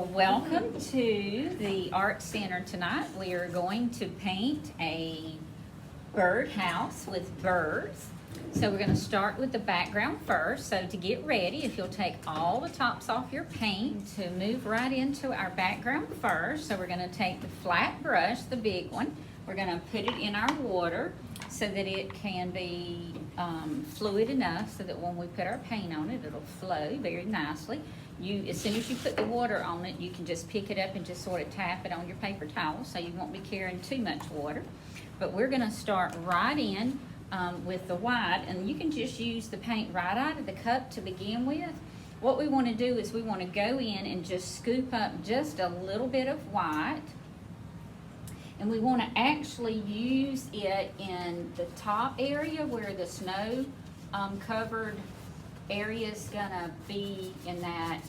Well, welcome to the Art Center tonight. We are going to paint a birdhouse with birds. So we're going to start with the background first. So to get ready, if you'll take all the tops off your paint to move right into our background first. So we're going to take the flat brush, the big one. We're going to put it in our water so that it can be fluid enough so that when we put our paint on it, it'll flow very nicely. As soon as you put the water on it, you can just pick it up and just sort of tap it on your paper towel so you won't be carrying too much water. But we're going to start right in with the white, and you can just use the paint right out of the cup to begin with. What we want to do is we want to go in and just scoop up just a little bit of white, and we want to actually use it in the top area where the snow covered area is gonna be in that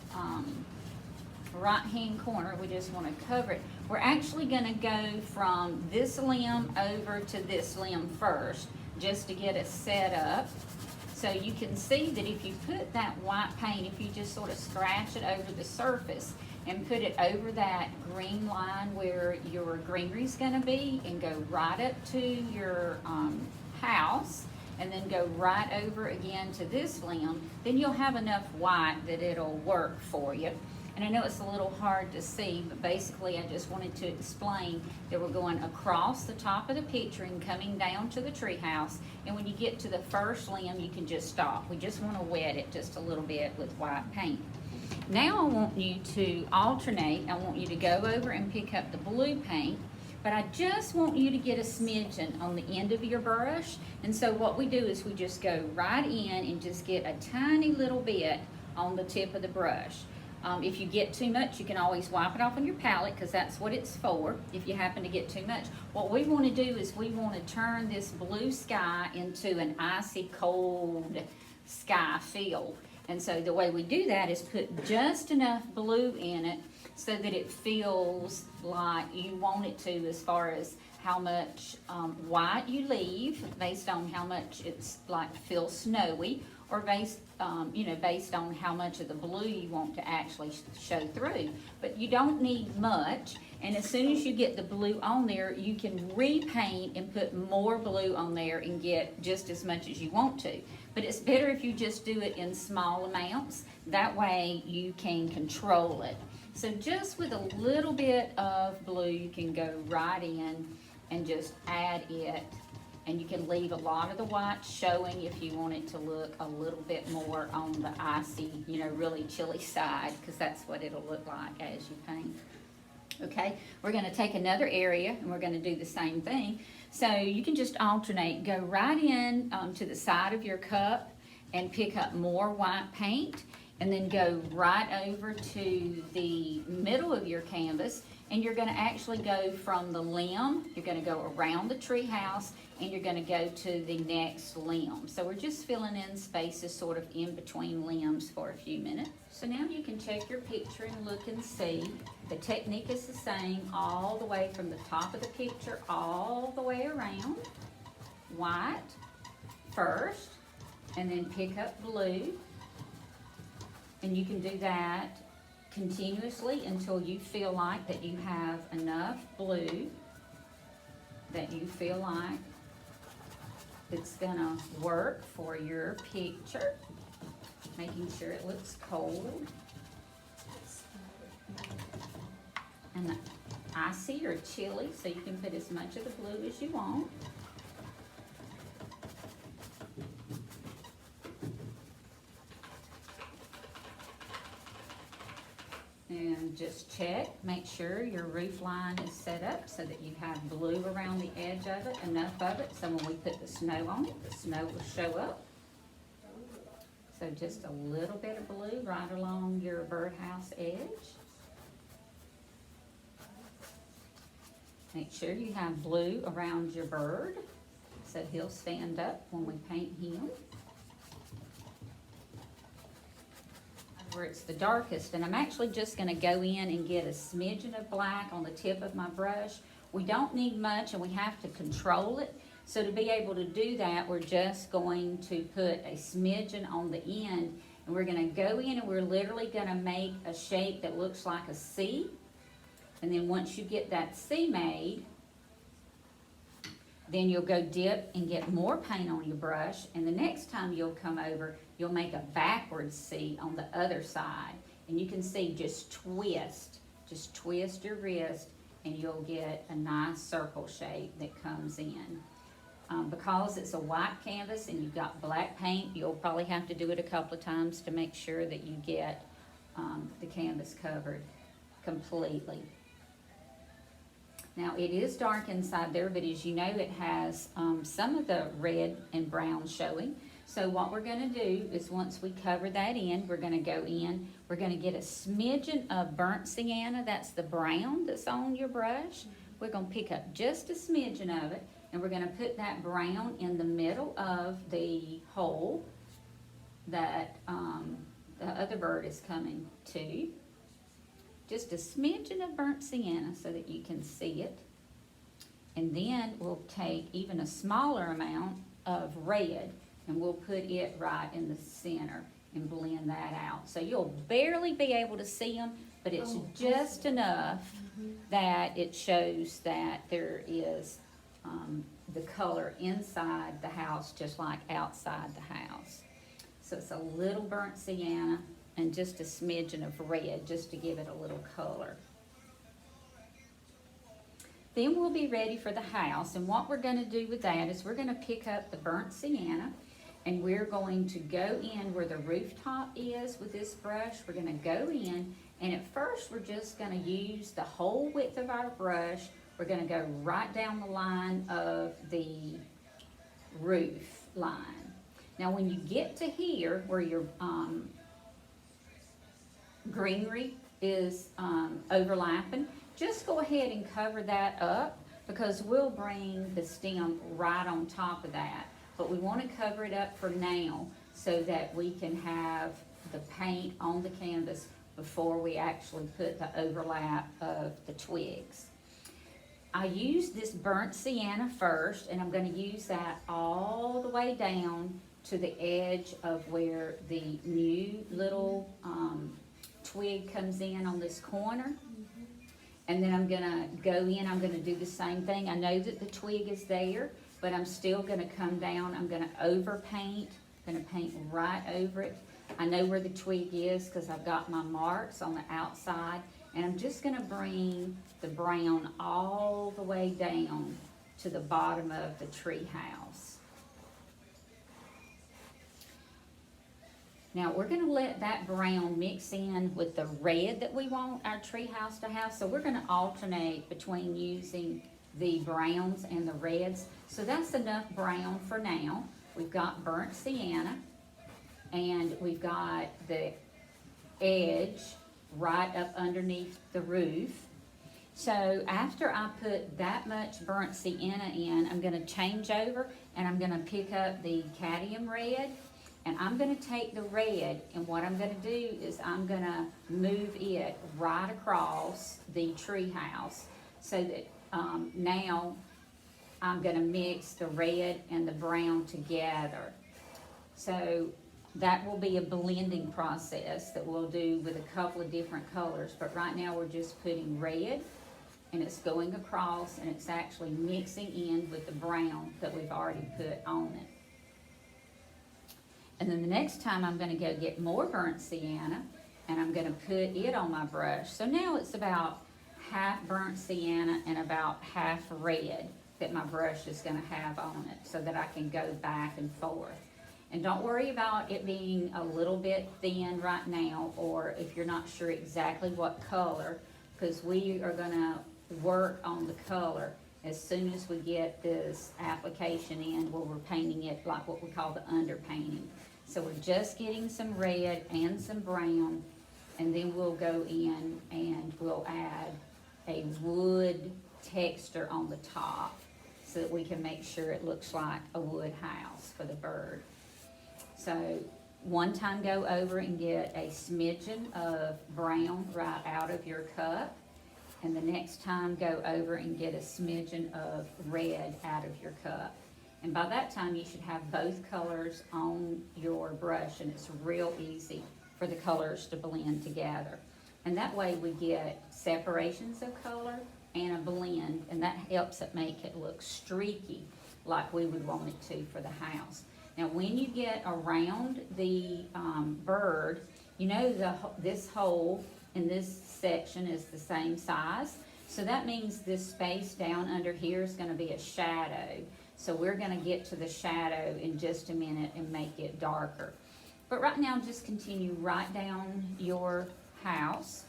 right hand corner. We just want to cover it. We're actually going to go from this limb over to this limb first just to get us set up. So you can see that if you put that white paint, if you just sort of scratch it over the surface and put it over that green line where your greenery is going to be and go right up to your house, and then go right over again to this limb, then you'll have enough white that it'll work for you. And I know it's a little hard to see, but basically I just wanted to explain that we're going across the top of the picture and coming down to the tree house. And when you get to the first limb, you can just stop. We just want to wet it just a little bit with white paint. Now I want you to alternate. I want you to go over and pick up the blue paint. But I just want you to get a smidgen on the end of your brush. And so what we do is we just go right in and just get a tiny little bit on the tip of the brush. If you get too much, you can always wipe it off on your palette because that's what it's for if you happen to get too much. What we want to do is we want to turn this blue sky into an icy cold sky feel. And so the way we do that is put just enough blue in it so that it feels like you want it to, as far as how much white you leave based on how much it's like feels snowy, or based on how much of the blue you want to actually show through. But you don't need much, and as soon as you get the blue on there, you can repaint and put more blue on there and get just as much as you want to. But it's better if you just do it in small amounts. That way you can control it. So just with a little bit of blue, you can go right in and just add it. And you can leave a lot of the white showing if you want it to look a little bit more on the icy, really chilly side, because that's what it'll look like as you paint. Okay, we're going to take another area and we're going to do the same thing. So you can just alternate, go right in to the side of your cup and pick up more white paint, and then go right over to the middle of your canvas, and you're going to actually go from the limb, you're going to go around the tree house, and you're going to go to the next limb. So we're just filling in spaces sort of in between limbs for a few minutes. So now you can check your picture and look and see. The technique is the same all the way from the top of the picture all the way around. White first, and then pick up blue. And you can do that continuously until you feel like that you have enough blue that you feel like it's gonna work for your picture. Making sure it looks cold and icy or chilly, so you can put as much of the blue as you want. And just check, make sure your roof line is set up so that you have blue around the edge of it, enough of it, so when we put the snow on it, the snow will show up. So just a little bit of blue right along your birdhouse edge. Make sure you have blue around your bird so he'll stand up when we paint him. Where it's the darkest, and I'm actually just going to go in and get a smidgen of black on the tip of my brush. We don't need much, and we have to control it. So to be able to do that, we're just going to put a smidgen on the end And we're gonna go in and we're literally gonna make a shape that looks like a C. And then once you get that C made, then you'll go dip and get more paint on your brush, and the next time you'll come over, you'll make a backwards C on the other side. And you can see, just twist your wrist, and you'll get a nice circle shape that comes in. Because it's a white canvas and you've got black paint, you'll probably have to do it a couple of times to make sure that you get the canvas covered completely. Now, it is dark inside there, but as you know, it has some of the red and brown showing. So what we're gonna do is, once we cover that in, we're gonna go in, we're gonna get a smidgen of burnt sienna, that's the brown that's on your brush. We're gonna pick up just a smidgen of it, and we're gonna put that brown in the middle of the hole that the other bird is coming to. Just a smidgen of burnt sienna so that you can see it. And then we'll take even a smaller amount of red, and we'll put it right in the center and blend that out. So you'll barely be able to see them, but it's just enough that it shows that there is the color inside the house just like outside the house. So it's a little burnt sienna and just a smidgen of red just to give it a little color. Then we'll be ready for the house, and what we're gonna do with that is we're gonna pick up the burnt sienna, and we're going to go in where the rooftop is with this brush. We're gonna go in, and at first we're just gonna use the whole width of our brush. We're gonna go right down the line of the roof line. Now when you get to here where your greenery is overlapping, just go ahead and cover that up, because we'll bring the stem right on top of that. But we want to cover it up for now so that we can have the paint on the canvas before we actually put the overlap of the twigs. I use this burnt sienna first, and I'm going to use that all the way down to the edge of where the new little twig comes in on this corner. And then I'm gonna go in, I'm gonna do the same thing. I know that the twig is there, but I'm still gonna come down, I'm gonna overpaint, gonna paint right over it. I know where the twig is because I've got my marks on the outside, and I'm just gonna bring the brown all the way down to the bottom of the tree house. Now we're gonna let that brown mix in with the red that we want our tree house to have. So we're gonna alternate between using the browns and the reds. So that's enough brown for now. We've got burnt sienna, and we've got the edge right up underneath the roof. So after I put that much burnt sienna in, I'm gonna change over and I'm gonna pick up the cadmium red. And I'm gonna take the red, and what I'm gonna do is I'm gonna move it right across the tree house so that now I'm gonna mix the red and the brown together. So that will be a blending process that we'll do with a couple of different colors. But right now we're just putting red, and it's going across, and it's actually mixing in with the brown that we've already put on it. And then the next time I'm gonna go get more burnt sienna, and I'm gonna put it on my brush. So now it's about half burnt sienna and about half red that my brush is gonna have on it, so that I can go back and forth. And don't worry about it being a little bit thin right now, or if you're not sure exactly what color, because we are gonna work on the color as soon as we get this application in, where we're painting it like what we call the underpainting. So we're just getting some red and some brown, and then we'll go in and we'll add a wood texture on the top so that we can make sure it looks like a wood house for the bird. So one time go over and get a smidgen of brown right out of your cup, and the next time go over and get a smidgen of red out of your cup. And by that time, you should have both colors on your brush, and it's real easy for the colors to blend together. And that way we get separations of color and a blend, and that helps it make it look streaky like we would want it to for the house. Now when you get around the bird, you know this hole in this section is the same size, so that means this space down under here is going to be a shadow. So we're going to get to the shadow in just a minute and make it darker. But right now just continue right down your house,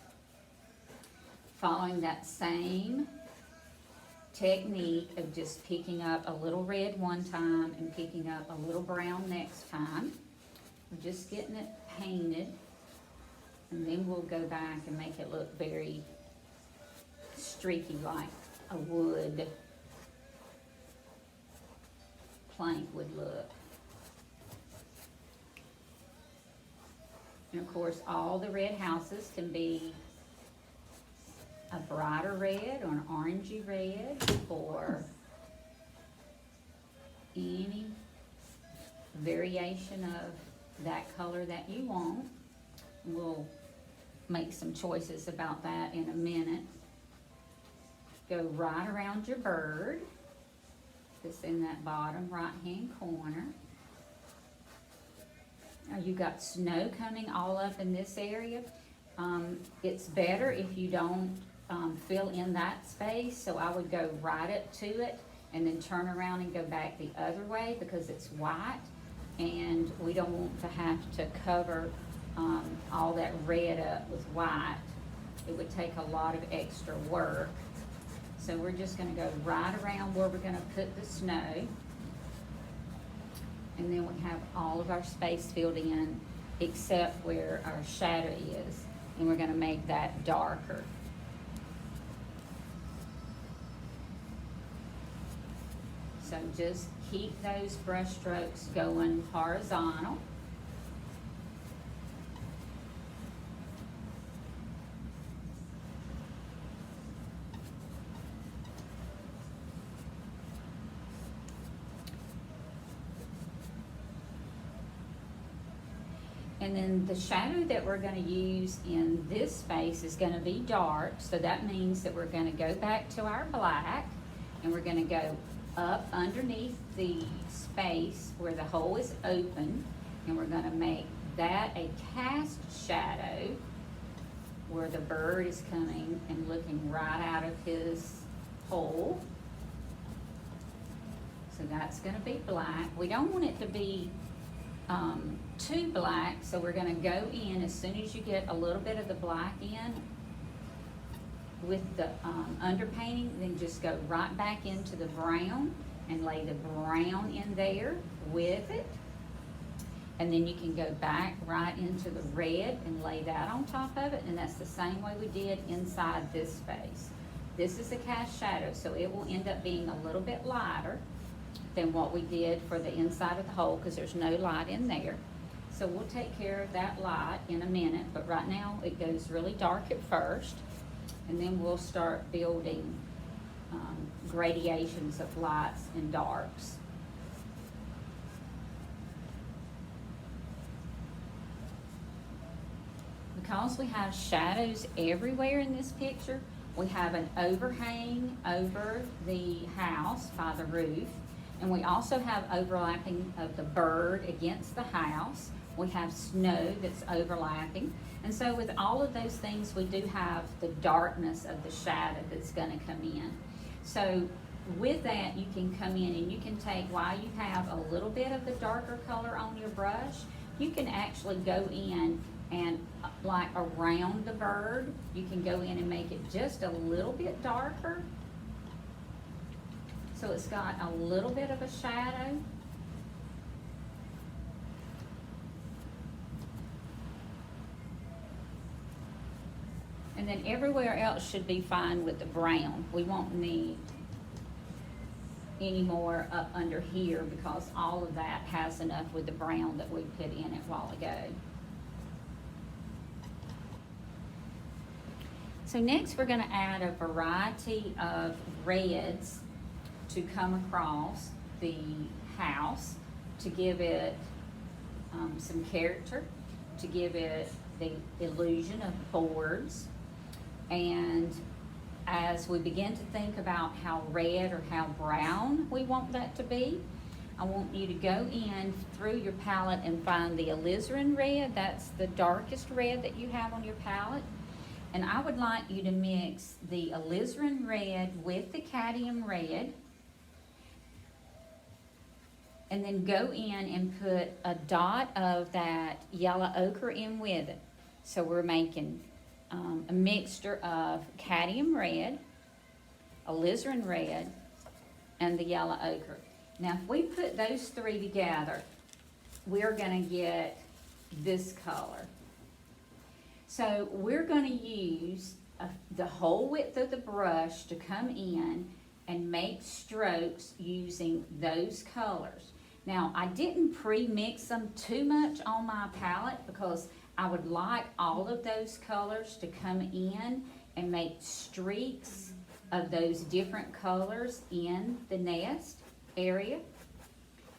following that same technique of just picking up a little red one time and picking up a little brown next time. We're just getting it painted, and then we'll go back and make it look very streaky like a wood plank would look. And of course, all the red houses can be a brighter red or an orangey red or any variation of that color that you want. We'll make some choices about that in a minute. Go right around your bird that's in that bottom right-hand corner. Now you've got snow coming all up in this area. It's better if you don't fill in that space, so I would go right up to it and then turn around and go back the other way because it's white, and we don't want to have to cover all that red up with white. It would take a lot of extra work. So we're just going to go right around where we're going to put the snow, and then we have all of our space filled in except where our shadow is, and we're going to make that darker. So just keep those brush strokes going horizontal. And then the shadow that we're going to use in this space is going to be dark, so that means that we're going to go back to our black, and we're going to go up underneath the space where the hole is open, and we're going to make that a cast shadow where the bird is coming and looking right out of his hole. So that's going to be black. We don't want it to be too black, so we're going to go in as soon as you get a little bit of the black in with the underpainting, then just go right back into the brown and lay the brown in there with it, and then you can go back right into the red and lay that on top of it, and that's the same way we did inside this space. This is a cast shadow, so it will end up being a little bit lighter than what we did for the inside of the hole because there's no light in there. So we'll take care of that light in a minute, but right now it goes really dark at first, and then we'll start building gradations of lights and darks. Because we have shadows everywhere in this picture, we have an overhang over the house by the roof, and we also have overlapping of the bird against the house. We have snow that's overlapping. And so with all of those things, we do have the darkness of the shadow that's going to come in. So with that, you can come in and you can take, while you have a little bit of the darker color on your brush, you can actually go in and like around the bird, you can go in and make it just a little bit darker. So it's got a little bit of a shadow. And then everywhere else should be fine with the brown. We won't need any more up under here because all of that has enough with the brown that we put in it a while ago. So next we're going to add a variety of reds to come across the house to give it some character, to give it the illusion of boards. And as we begin to think about how red or how brown we want that to be, I want you to go in through your palette and find the alizarin red. That's the darkest red that you have on your palette. And I would like you to mix the alizarin red with the cadmium red, and then go in and put a dot of that yellow ochre in with it. So we're making a mixture of cadmium red, alizarin red, and the yellow ochre. Now, if we put those three together, we're gonna get this color. So we're gonna use the whole width of the brush to come in and make strokes using those colors. Now, I didn't pre-mix them too much on my palette because I would like all of those colors to come in and make streaks of those different colors in the nest area.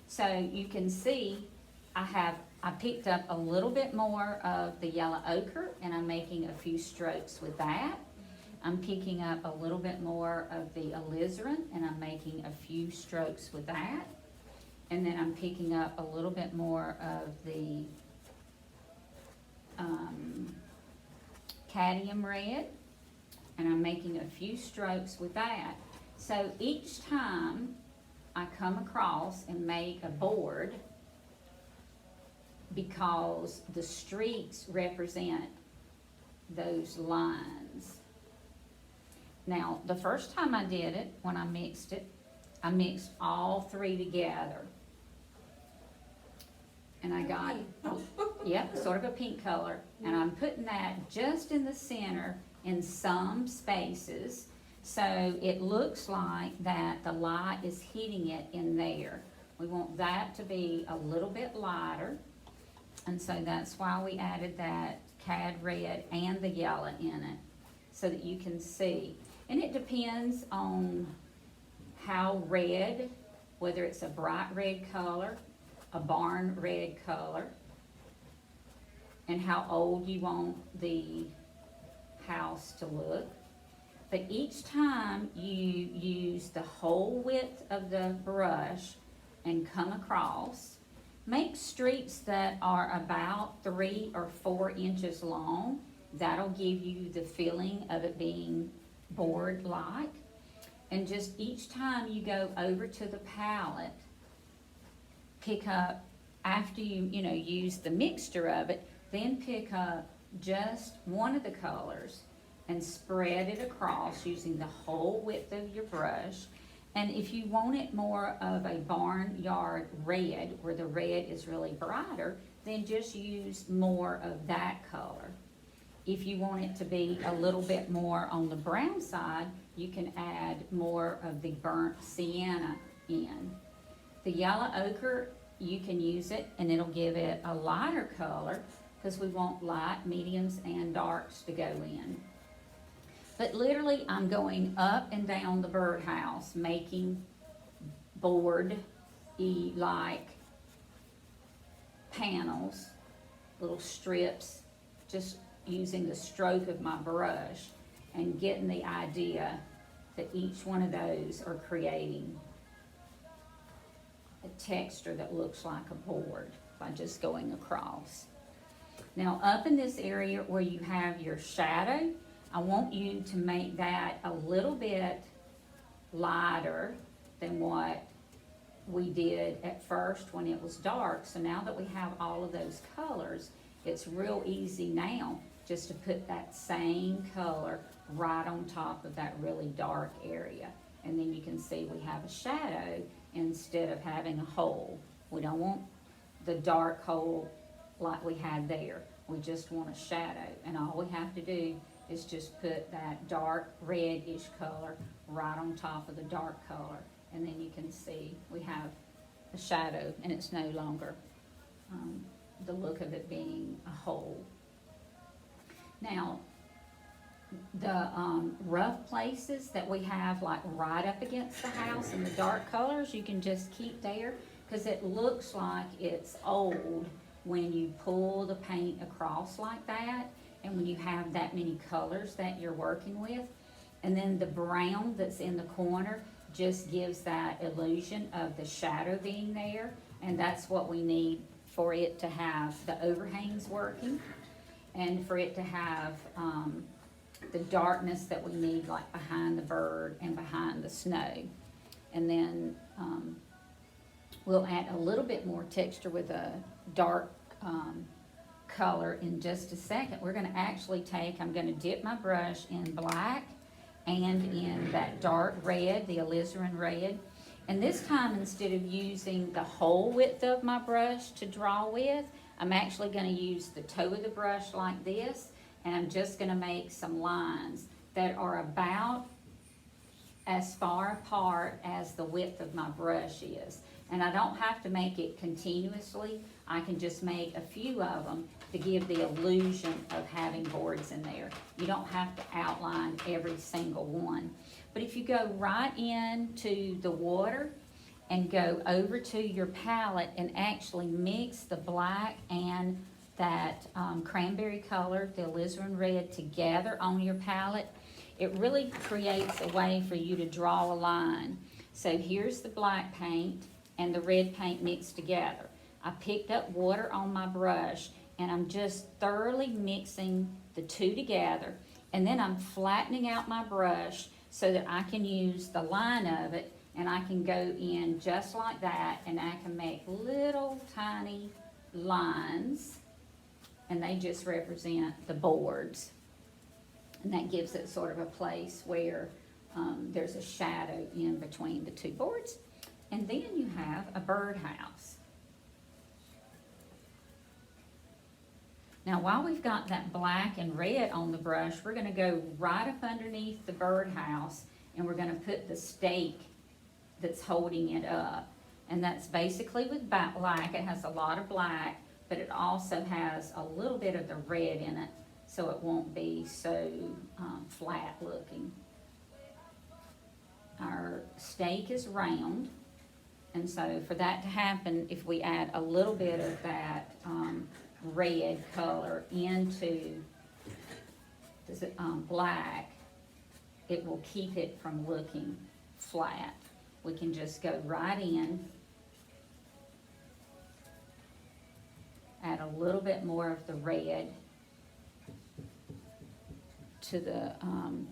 So you can see I picked up a little bit more of the yellow ochre, and I'm making a few strokes with that. I'm picking up a little bit more of the alizarin, and I'm making a few strokes with that. And then I'm picking up a little bit more of the cadmium red, and I'm making a few strokes with that. So each time I come across and make a board, because the streaks represent those lines. Now, the first time I did it, when I mixed all three together. And I got, yep, sort of a pink color. And I'm putting that just in the center in some spaces. So it looks like that the light is hitting it in there. We want that to be a little bit lighter. And so that's why we added that cad red and the yellow in it, so that you can see. And it depends on how red, whether it's a bright red color, a barn red color, and how old you want the house to look. But each time you use the whole width of the brush and come across, make streaks that are about 3 or 4 inches long. That'll give you the feeling of it being board-like. And just each time you go over to the palette, pick up, after you use the mixture of it, then pick up just one of the colors and spread it across using the whole width of your brush. And if you want it more of a barnyard red, where the red is really brighter, then just use more of that color. If you want it to be a little bit more on the brown side, you can add more of the burnt sienna in. The yellow ochre, you can use it and it'll give it a lighter color, because we want light, mediums, and darks to go in. But literally, I'm going up and down the birdhouse, making board-like panels, little strips, just using the stroke of my brush and getting the idea that each one of those are creating a texture that looks like a board by just going across. Now, up in this area where you have your shadow, I want you to make that a little bit lighter than what we did at first when it was dark. So now that we have all of those colors, it's real easy now just to put that same color right on top of that really dark area. And then you can see we have a shadow instead of having a hole. We don't want the dark hole like we had there. We just want a shadow. And all we have to do is just put that dark reddish color right on top of the dark color. And then you can see we have a shadow, and it's no longer the look of it being a hole. Now, the rough places that we have like right up against the house and the dark colors, you can just keep there. because it looks like it's old when you pull the paint across like that, and when you have that many colors that you're working with. And then the brown that's in the corner just gives that illusion of the shadow being there, and that's what we need for it to have the overhangs working, and for it to have the darkness that we need, like behind the bird and behind the snow. And then we'll add a little bit more texture with a dark color in just a second. We're gonna actually I'm gonna dip my brush in black and in that dark red, the alizarin red. And this time, instead of using the whole width of my brush to draw with, I'm actually gonna use the toe of the brush like this, and I'm just gonna make some lines that are about as far apart as the width of my brush is. And I don't have to make it continuously. I can just make a few of them to give the illusion of having boards in there. You don't have to outline every single one. But if you go right into the water and go over to your palette and actually mix the black and that cranberry color, the alizarin red, together on your palette, it really creates a way for you to draw a line. So here's the black paint and the red paint mixed together. I picked up water on my brush, and I'm just thoroughly mixing the two together, and then I'm flattening out my brush so that I can use the line of it, and I can go in just like that, and I can make little tiny lines, and they just represent the boards. And that gives it sort of a place where there's a shadow in between the two boards. And then you have a birdhouse. Now, while we've got that black and red on the brush, we're gonna go right up underneath the birdhouse, and we're gonna put the stake that's holding it up. And that's basically with black. It has a lot of black, but it also has a little bit of the red in it, so it won't be so flat looking. Our stake is round, and so for that to happen, if we add a little bit of that red color into the black, it will keep it from looking flat. We can just go right in, add a little bit more of the red to the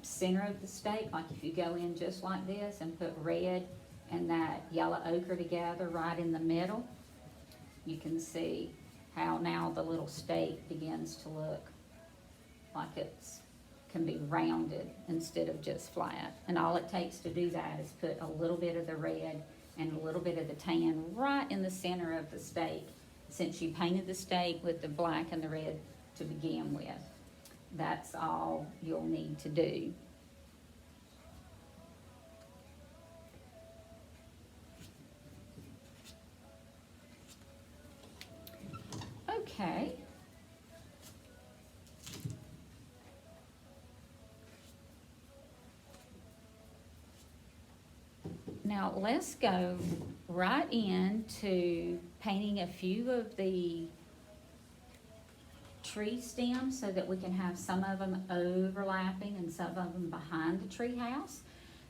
center of the stake. Like if you go in just like this and put red and that yellow ochre together right in the middle, you can see how now the little stake begins to look like it's can be rounded instead of just flat. And all it takes to do that is put a little bit of the red and a little bit of the tan right in the center of the stake, since you painted the stake with the black and the red to begin with. That's all you'll need to do. Okay. Now let's go right into painting a few of the tree stems so that we can have some of them overlapping and some of them behind the tree house.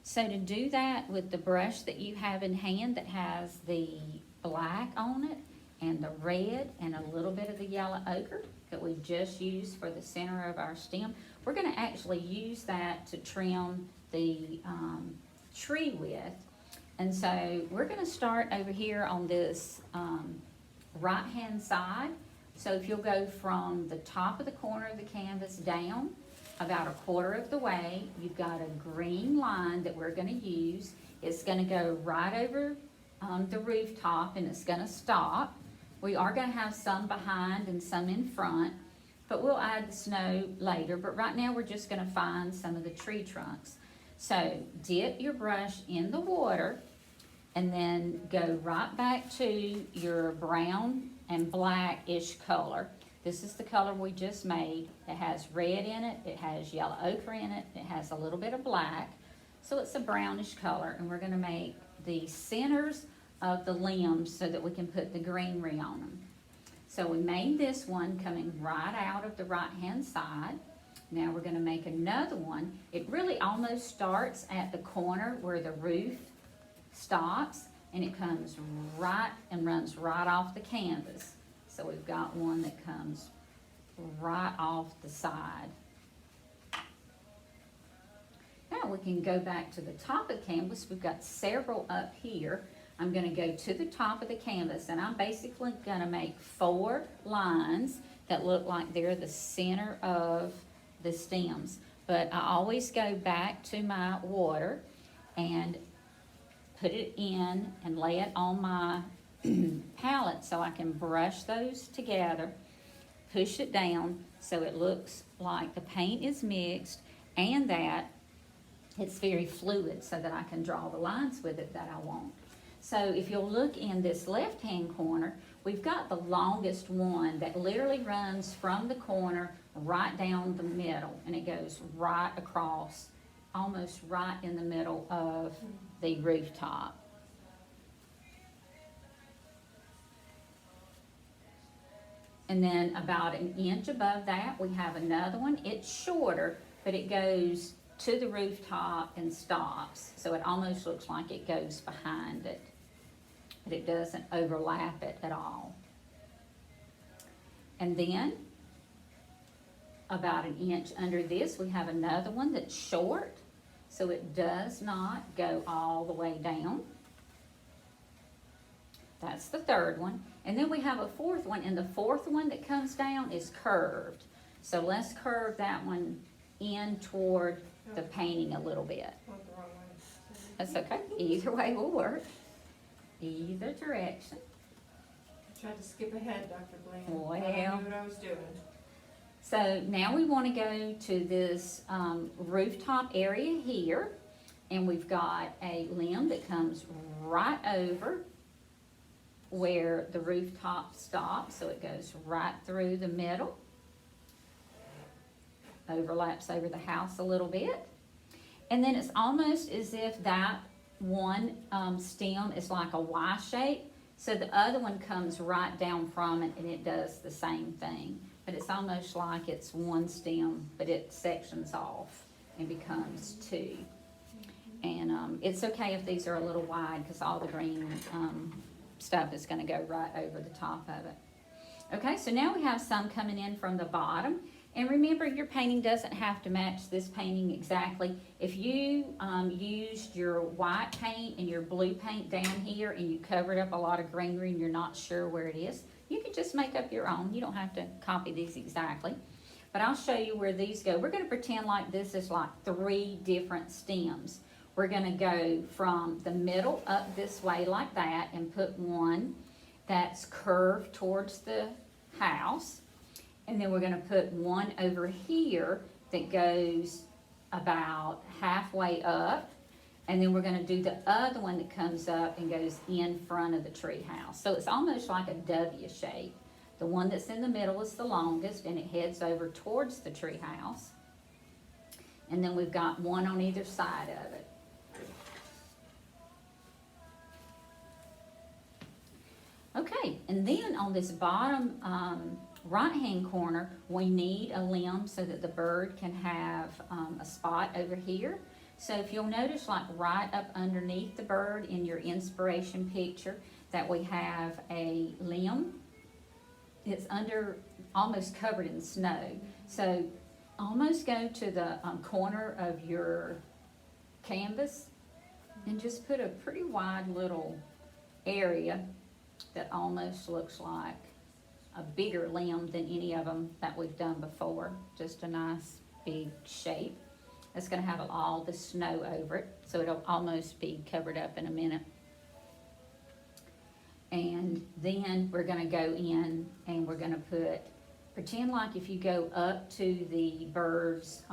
So to do that with the brush that you have in hand that has the black on it and the red and a little bit of the yellow ochre that we just used for the center of our stem, we're going to actually use that to trim the tree with. And so we're going to start over here on this right hand side. So if you'll go from the top of the corner of the canvas down about a quarter of the way, you've got a green line that we're going to use. It's going to go right over the rooftop, and it's going to stop. We are going to have some behind and some in front, but we'll add the snow later. But right now we're just going to find some of the tree trunks. So dip your brush in the water and then go right back to your brown and blackish color. This is the color we just made. It has red in it, it has yellow ochre in it, it has a little bit of black. So it's a brownish color, and we're gonna make the centers of the limbs so that we can put the greenery on them. So we made this one coming right out of the right-hand side. Now we're going to make another one. It really almost starts at the corner where the roof stops, and it comes right and runs right off the canvas. So we've got one that comes right off the side. Now we can go back to the top of the canvas. We've got several up here. I'm going to go to the top of the canvas, and I'm basically going to make 4 lines that look like they're the center of the stems. But I always go back to my water and put it in and lay it on my palette so I can brush those together, push it down so it looks like the paint is mixed and that it's very fluid so that I can draw the lines with it that I want. So if you'll look in this left-hand corner, we've got the longest one that literally runs from the corner right down the middle, and it goes right across, almost right in the middle of the rooftop. And then about an inch above that, we have another one. It's shorter, but it goes to the rooftop and stops. So it almost looks like it goes behind it, but it doesn't overlap it at all. And then about an inch under this, we have another one that's short, so it does not go all the way down. That's the third one. And then we have a fourth one, and the fourth one that comes down is curved. So let's curve that one in toward the painting a little bit. That's okay. Either way will work. Either direction. I tried to skip ahead, Dr. Blaine. Well. I knew what I was doing. So now we want to go to this rooftop area here, and we've got a limb that comes right over where the rooftop stops, so it goes right through the middle, overlaps over the house a little bit, and then it's almost as if that one stem is like a Y shape, so the other one comes right down from it and it does the same thing, but it's almost like it's one stem, but it sections off and becomes 2. And it's okay if these are a little wide because all the green stuff is going to go right over the top of it. Okay, so now we have some coming in from the bottom. And remember, your painting doesn't have to match this painting exactly. If you used your white paint and your blue paint down here and you covered up a lot of greenery and you're not sure where it is, you can just make up your own. You don't have to copy these exactly. But I'll show you where these go. We're going to pretend like this is like 3 different stems. We're going to go from the middle up this way like that and put one that's curved towards the house. And then we're going to put one over here that goes about halfway up. And then we're going to do the other one that comes up and goes in front of the tree house. So it's almost like a W shape. The one that's in the middle is the longest and it heads over towards the tree house. And then we've got one on either side of it. Okay, and then on this bottom right-hand corner, we need a limb so that the bird can have a spot over here. So if you'll notice, like right up underneath the bird in your inspiration picture, that we have a limb. It's under, almost covered in snow. So almost go to the corner of your canvas and just put a pretty wide little area that almost looks like a bigger limb than any of them that we've done before. Just a nice big shape. It's going to have all the snow over it, so it'll almost be covered up in a minute. And then we're going to go in and we're going to pretend like if you go up to the bird's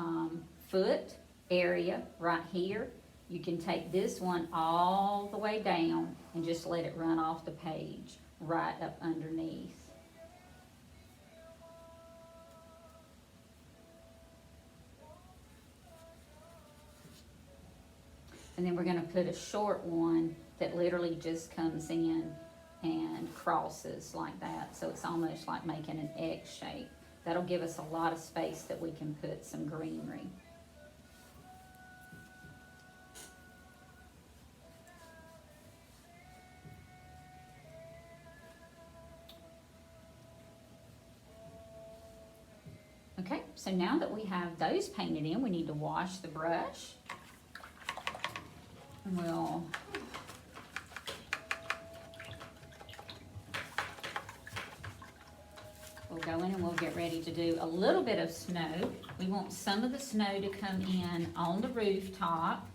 foot area right here, you can take this one all the way down and just let it run off the page right up underneath. And then we're gonna put a short one that literally just comes in and crosses like that. So it's almost like making an X shape. That'll give us a lot of space that we can put some greenery. Okay, so now that we have those painted in, we need to wash the brush. And we'll go in and we'll get ready to do a little bit of snow. We want some of the snow to come in on the rooftop,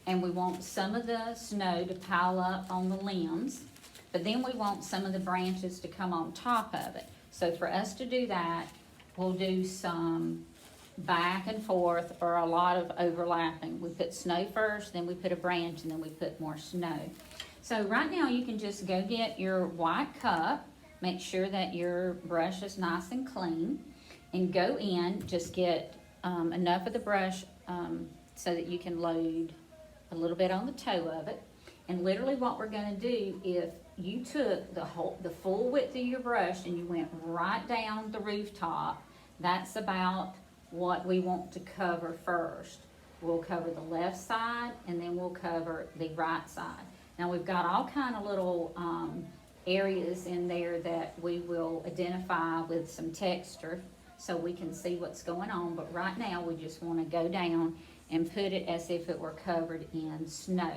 and we want some of the snow to pile up on the limbs, but then we want some of the branches to come on top of it. So for us to do that, we'll do some back and forth or a lot of overlapping. We put snow first, then we put a branch, and then we put more snow. So right now you can just go get your white cup, make sure that your brush is nice and clean, and go in, just get enough of the brush so that you can load a little bit on the toe of it. And literally what we're gonna do, if you took the full width of your brush and you went right down the rooftop, that's about what we want to cover first. We'll cover the left side, and then we'll cover the right side. Now we've got all kind of little areas in there that we will identify with some texture so we can see what's going on, but right now we just want to go down and put it as if it were covered in snow.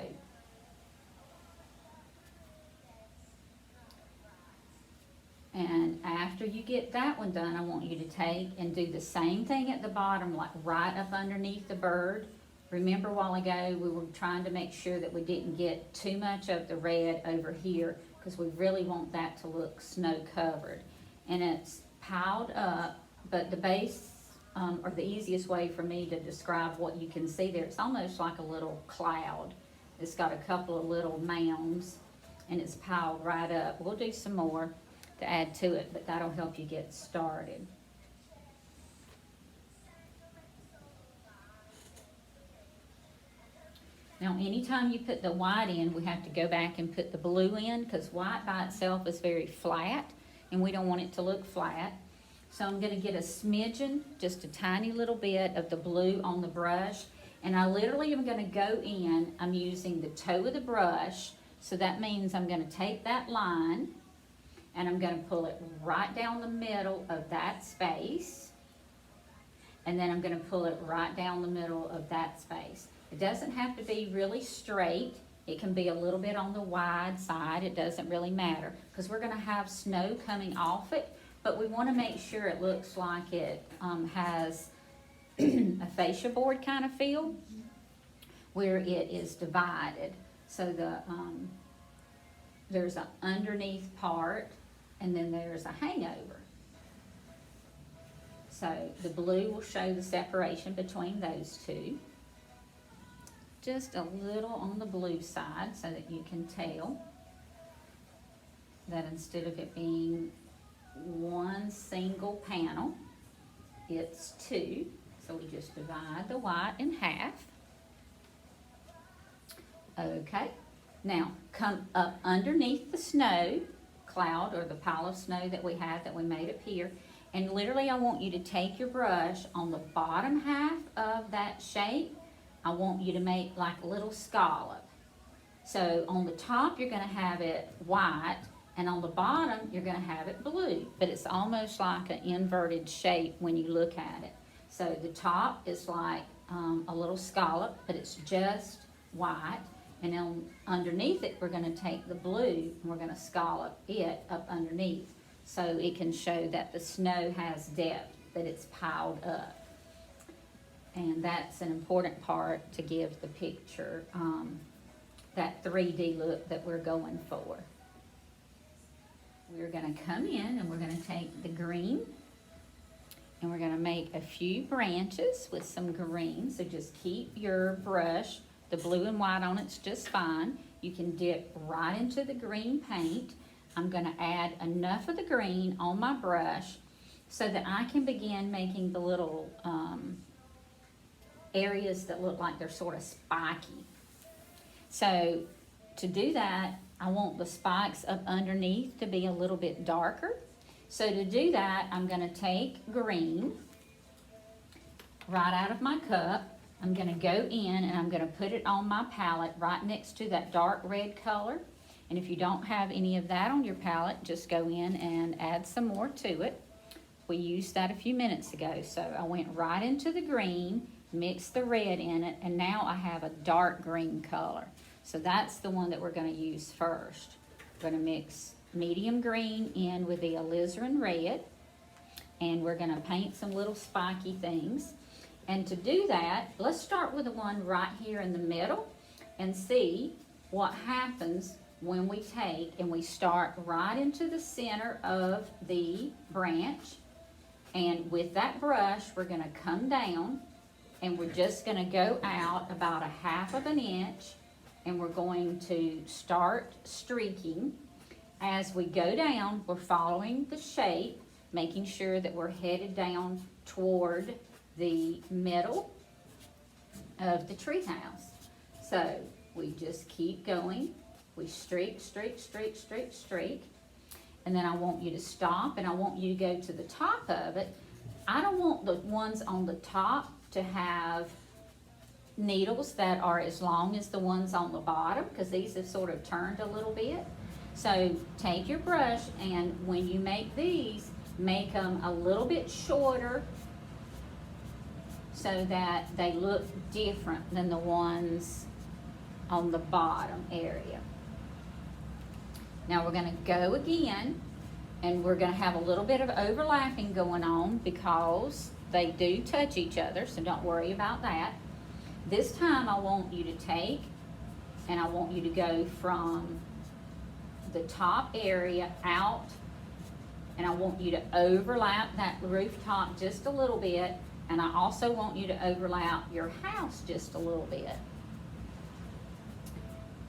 And after you get that one done, I want you to take and do the same thing at the bottom, like right up underneath the bird. Remember a while ago, we were trying to make sure that we didn't get too much of the red over here, because we really want that to look snow covered. And it's piled up, but the base, or the easiest way for me to describe what you can see there, it's almost like a little cloud. It's got a couple of little mounds, and it's piled right up. We'll do some more to add to it, but that'll help you get started. Now, anytime you put the white in, we have to go back and put the blue in, because white by itself is very flat, and we don't want it to look flat. So I'm gonna get a smidgen, just a tiny little bit of the blue on the brush, and I literally am gonna go in, I'm using the toe of the brush, so that means I'm gonna take that line, and I'm gonna pull it right down the middle of that space, and then I'm gonna pull it right down the middle of that space. It doesn't have to be really straight. It can be a little bit on the wide side. It doesn't really matter, because we're gonna have snow coming off it, but we wanna make sure it looks like it has a fascia board kind of feel, where it is divided. So there's an underneath part, and then there's a hangover. So the blue will show the separation between those two. Just a little on the blue side so that you can tell that instead of it being one single panel, it's two. So we just divide the white in half. Okay, now come up underneath the snow cloud, or the pile of snow that we have that we made up here, and literally I want you to take your brush on the bottom half of that shape. I want you to make like a little scallop. So on the top you're gonna have it white, and on the bottom you're gonna have it blue, but it's almost like an inverted shape when you look at it. So the top is like a little scallop, but it's just white. And then underneath it, we're gonna take the blue and we're gonna scallop it up underneath, so it can show that the snow has depth, that it's piled up. And that's an important part to give the picture that 3D look that we're going for. We're gonna come in and we're gonna take the green, and we're gonna make a few branches with some green. So just keep your brush, the blue and white on it's just fine. You can dip right into the green paint. I'm gonna add enough of the green on my brush so that I can begin making the little areas that look like they're sort of spiky. So to do that, I want the spikes up underneath to be a little bit darker. So to do that, I'm gonna take green right out of my cup. I'm gonna go in and I'm gonna put it on my palette right next to that dark red color. And if you don't have any of that on your palette, just go in and add some more to it. We used that a few minutes ago. So I went right into the green, mixed the red in it, and now I have a dark green color. So that's the one that we're gonna use first. We're gonna mix medium green in with the alizarin red, and we're gonna paint some little spiky things. And to do that, let's start with the one right here in the middle and see what happens when we take and we start right into the center of the branch. And with that brush, we're gonna come down and we're just gonna go out about 1/2 of an inch, and we're going to start streaking. As we go down, we're following the shape, making sure that we're headed down toward the middle of the treehouse. So we just keep going. We streak, streak, streak, streak, streak. And then I want you to stop and I want you to go to the top of it. I don't want the ones on the top to have needles that are as long as the ones on the bottom, because these have sort of turned a little bit. So take your brush, and when you make these, make them a little bit shorter so that they look different than the ones on the bottom area. Now we're gonna go again, and we're gonna have a little bit of overlapping going on because they do touch each other, so don't worry about that. This time I want you to take, and I want you to go from the top area out, and I want you to overlap that rooftop just a little bit, and I also want you to overlap your house just a little bit.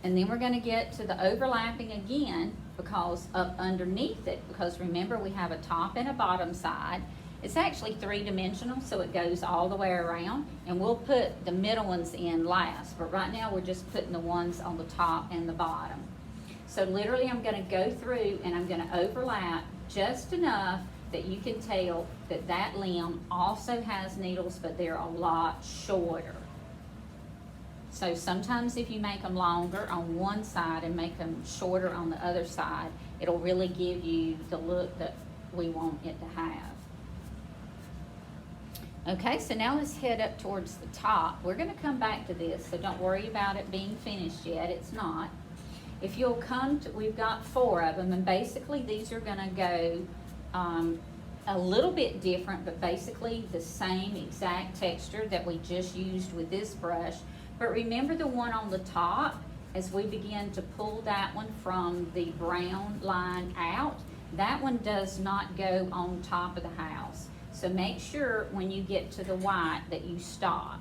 And then we're gonna get to the overlapping again, because up underneath it, because remember we have a top and a bottom side. It's actually 3-dimensional, so it goes all the way around, and we'll put the middle ones in last, but right now we're just putting the ones on the top and the bottom. So literally I'm gonna go through and I'm gonna overlap just enough that you can tell that that limb also has needles, but they're a lot shorter. So sometimes if you make them longer on one side and make them shorter on the other side, it'll really give you the look that we want it to have. Okay, so now let's head up towards the top. We're gonna come back to this, so don't worry about it being finished yet, it's not. If you'll come to, we've got 4 of them, and basically these are gonna go a little bit different, but basically the same exact texture that we just used with this brush. But remember the one on the top, as we begin to pull that one from the brown line out, that one does not go on top of the house. So make sure when you get to the white that you stop.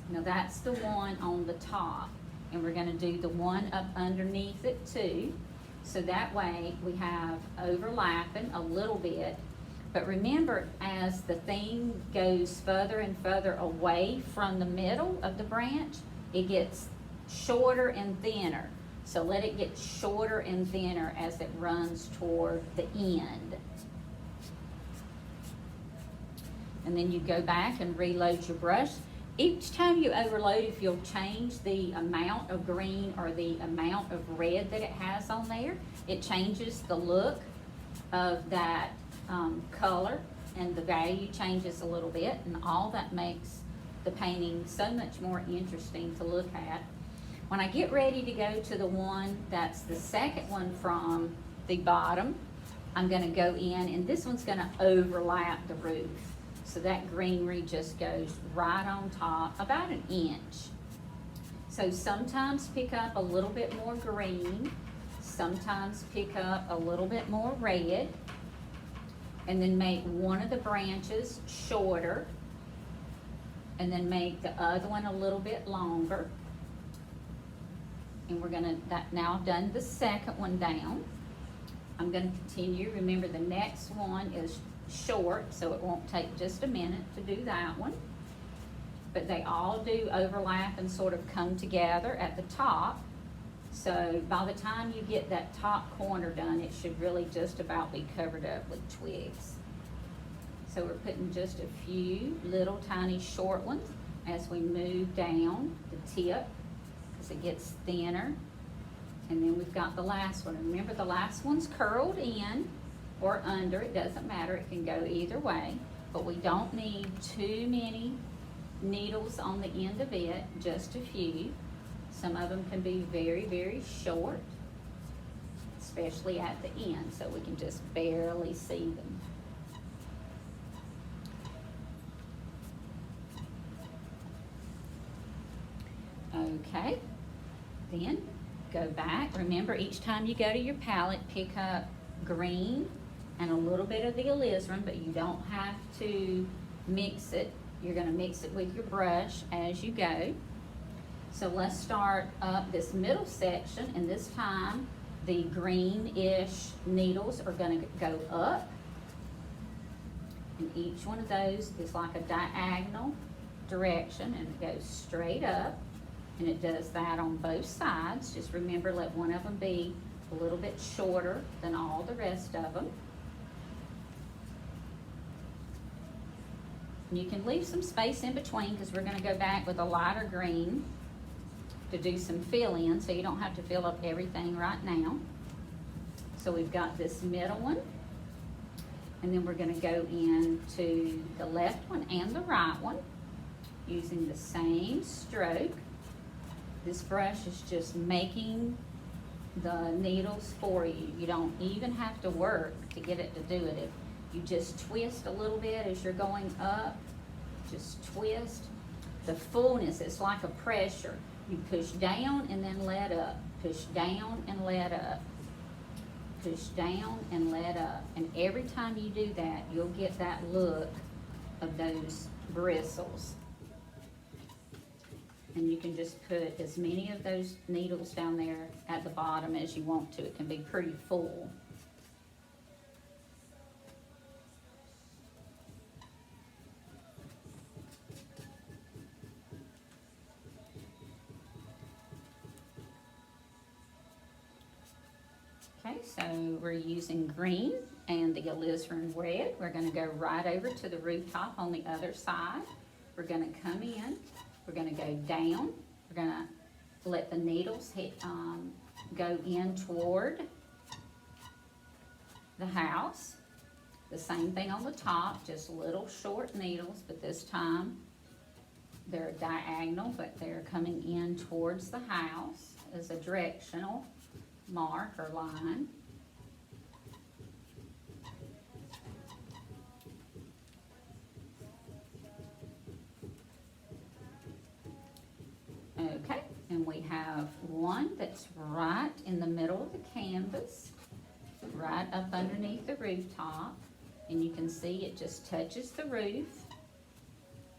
Now that's the one on the top, and we're gonna do the one up underneath it too. So that way we have overlapping a little bit. But remember, as the thing goes further and further away from the middle of the branch, it gets shorter and thinner. So let it get shorter and thinner as it runs toward the end. And then you go back and reload your brush. Each time you overload, if you'll change the amount of green or the amount of red that it has on there, it changes the look of that color, and the value changes a little bit, and all that makes the painting so much more interesting to look at. When I get ready to go to the one that's the second one from the bottom, I'm gonna go in, and this one's gonna overlap the roof. So that greenery just goes right on top, about 1 inch. So sometimes pick up a little bit more green, sometimes pick up a little bit more red, and then make one of the branches shorter, and then make the other one a little bit longer. And we're gonna, now I've done the second one down. I'm gonna continue. Remember, the next one is short, so it won't take just a minute to do that one. but they all do overlap and sort of come together at the top. So by the time you get that top corner done, it should really just about be covered up with twigs. So we're putting just a few little tiny short ones as we move down the tip, because it gets thinner. And then we've got the last one. Remember, the last one's curled in or under, it doesn't matter, it can go either way. But we don't need too many needles on the end of it, just a few. Some of them can be very, very short, especially at the end, so we can just barely see them. Okay, then go back. Remember, each time you go to your palette, pick up green and a little bit of the alizarin, but you don't have to mix it. You're gonna mix it with your brush as you go. So let's start up this middle section, and this time the greenish needles are gonna go up. And each one of those is like a diagonal direction, and it goes straight up. And it does that on both sides. Just remember, let one of them be a little bit shorter than all the rest of them. And you can leave some space in between, because we're gonna go back with a lighter green to do some fill-in, so you don't have to fill up everything right now. So we've got this middle one, and then we're gonna go into the left one and the right one using the same stroke. This brush is just making the needles for you. You don't even have to work to get it to do it. If you just twist a little bit as you're going up, just twist. The fullness, it's like a pressure. You push down and then let up. Push down and let up. Push down and let up. And every time you do that, you'll get that look of those bristles. And you can just put as many of those needles down there at the bottom as you want to. It can be pretty full. Okay, so we're using green and the alizarin red. We're gonna go right over to the rooftop on the other side. We're gonna come in. We're gonna go down. We're gonna let the needles go in toward the house. The same thing on the top, just little short needles, but this time they're diagonal, but they're coming in towards the house as a directional mark or line. Okay, and we have one that's right in the middle of the canvas, right up underneath the rooftop, and you can see it just touches the roof,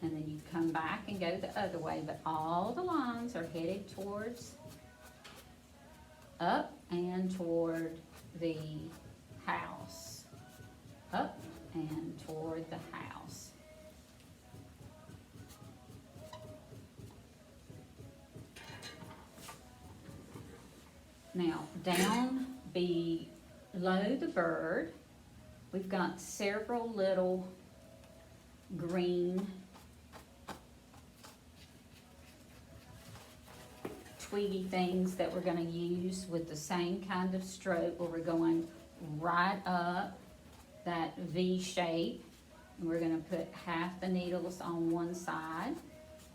and then you come back and go the other way, but all the lines are headed towards up and toward the house, up and toward the house. Now, down below the bird, we've got several little green twiggy things that we're gonna use with the same kind of stroke, where we're going right up that V shape, and we're gonna put half the needles on one side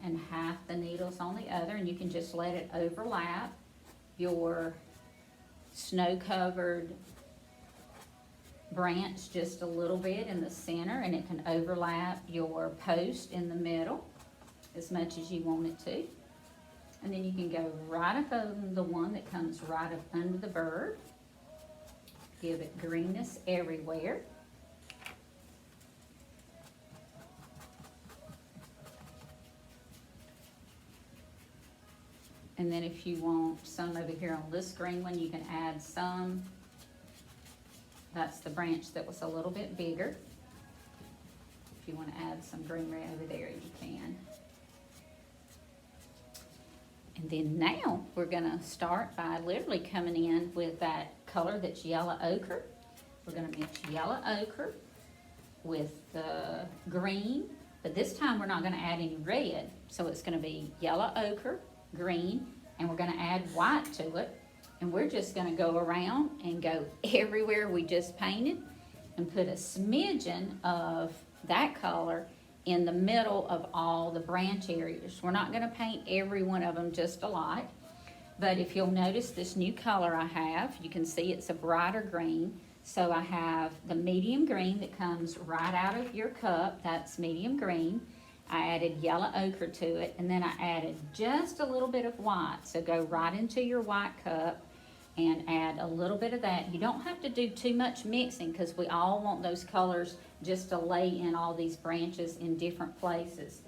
and half the needles on the other, and you can just let it overlap your snow-covered branch just a little bit in the center, and it can overlap your post in the middle as much as you want it to. And then you can go right up on the one that comes right up under the bird. Give it greenness everywhere. And then if you want some over here on this green one, you can add some. That's the branch that was a little bit bigger. If you want to add some greenery over there, you can. And then now we're gonna start by literally coming in with that color that's yellow ochre. We're gonna mix yellow ochre with the green, but this time we're not gonna add any red. So it's gonna be yellow ochre, green, and we're gonna add white to it. And we're just gonna go around and go everywhere we just painted and put a smidgen of that color in the middle of all the branch areas. We're not gonna paint every one of them just a lot, but if you'll notice this new color I have, you can see it's a brighter green. So I have the medium green that comes right out of your cup, that's medium green. I added yellow ochre to it, and then I added just a little bit of white. So go right into your white cup and add a little bit of that. You don't have to do too much mixing because we all want those colors just to lay in all these branches in different places.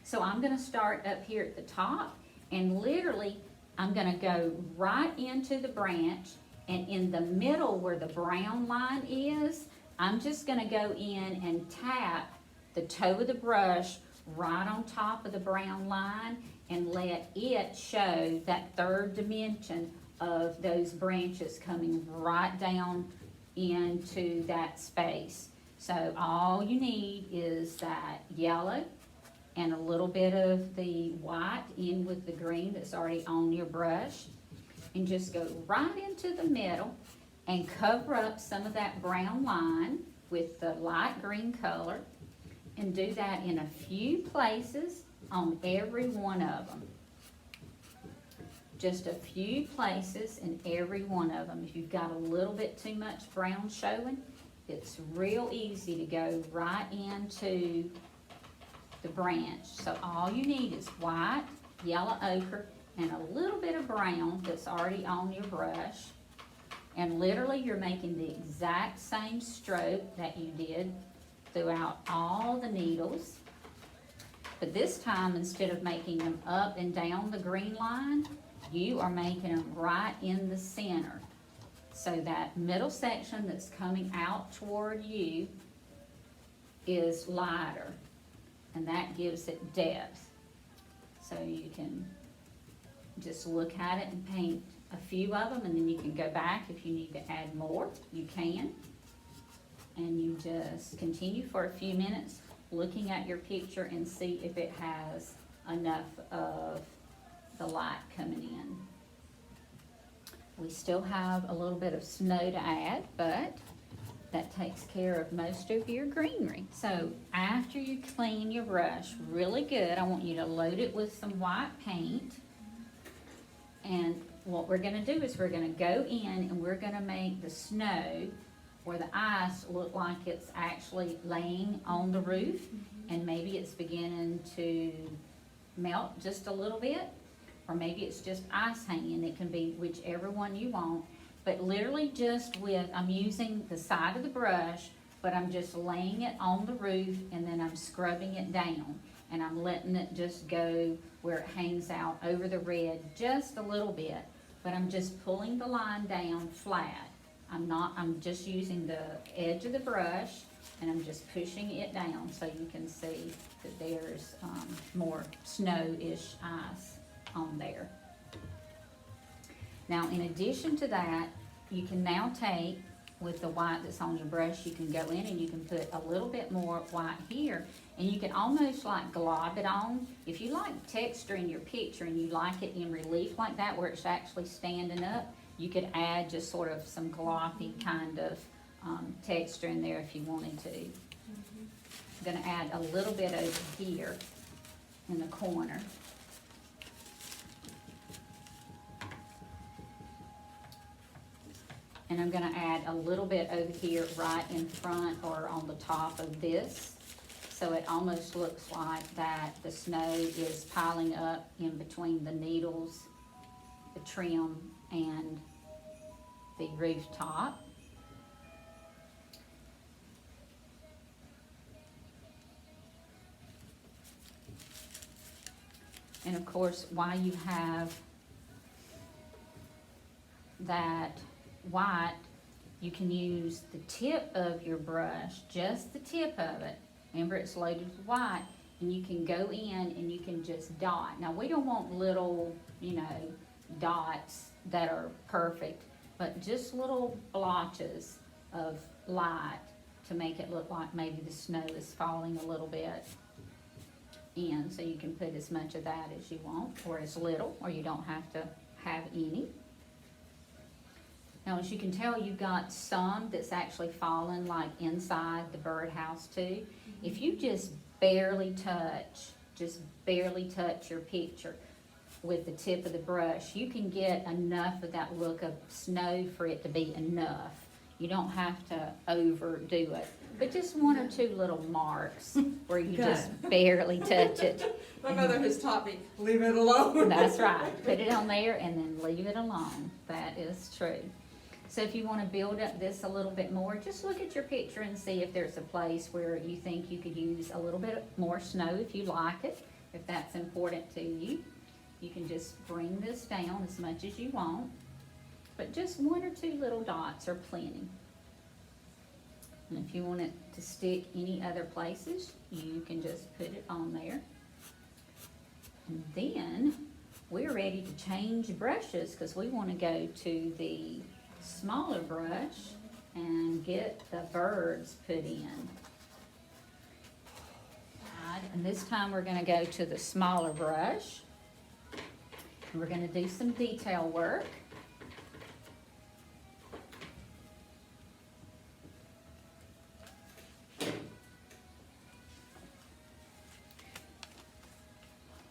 So I'm gonna start up here at the top, and literally I'm gonna go right into the branch, and in the middle where the brown line is, I'm just gonna go in and tap the toe of the brush right on top of the brown line and let it show that third dimension of those branches coming right down into that space. So all you need is that yellow and a little bit of the white in with the green that's already on your brush, and just go right into the middle and cover up some of that brown line with the light green color, and do that in a few places on every one of them. Just a few places in every one of them. If you've got a little bit too much brown showing, it's real easy to go right into the branch. So all you need is white, yellow ochre, and a little bit of brown that's already on your brush. And literally you're making the exact same stroke that you did throughout all the needles. But this time, instead of making them up and down the green line, you are making them right in the center. So that middle section that's coming out toward you is lighter, and that gives it depth. So you can just look at it and paint a few of them, and then you can go back if you need to add more, you can. And you just continue for a few minutes looking at your picture and see if it has enough of the light coming in. We still have a little bit of snow to add, but that takes care of most of your greenery. So after you clean your brush really good, I want you to load it with some white paint. And what we're gonna do is we're gonna go in and we're gonna make the snow or the ice look like it's actually laying on the roof, and maybe it's beginning to melt just a little bit, or maybe it's just ice hanging. It can be whichever one you want, but literally just with, I'm using the side of the brush, but I'm just laying it on the roof, and then I'm scrubbing it down, and I'm letting it just go where it hangs out over the red just a little bit, but I'm just pulling the line down flat. I'm just using the edge of the brush, and I'm just pushing it down so you can see that there's more snow-ish ice on there. Now, in addition to that, you can now take, with the white that's on your brush, you can go in and you can put a little bit more white here, and you can almost like glob it on. If you like texture in your picture and you like it in relief like that, where it's actually standing up, you could add just sort of some gloppy kind of texture in there if you wanted to. I'm gonna add a little bit over here in the corner. And I'm gonna add a little bit over here right in front or on the top of this. So it almost looks like that the snow is piling up in between the needles, the trim, and the rooftop. And of course, while you have that white, you can use the tip of your brush, just the tip of it. Remember, it's loaded with white. and you can go in and you can just dot. Now, we don't want little, dots that are perfect, but just little blotches of light to make it look like maybe the snow is falling a little bit. And so you can put as much of that as you want, or as little, or you don't have to have any. Now, as you can tell, you've got some that's actually fallen like inside the birdhouse too. If you just barely touch your picture with the tip of the brush, you can get enough of that look of snow for it to be enough. You don't have to overdo it, but just one or two little marks where you just barely touch it. My mother has taught me, leave it alone. That's right. Put it on there and then leave it alone. That is true. So if you want to build up this a little bit more, just look at your picture and see if there's a place where you think you could use a little bit more snow if you like it, if that's important to you. You can just bring this down as much as you want, but just one or two little dots are plenty. And if you want it to stick any other places, you can just put it on there. And then we're ready to change brushes because we want to go to the smaller brush and get the birds put in. Right, and this time we're going to go to the smaller brush. And we're going to do some detail work.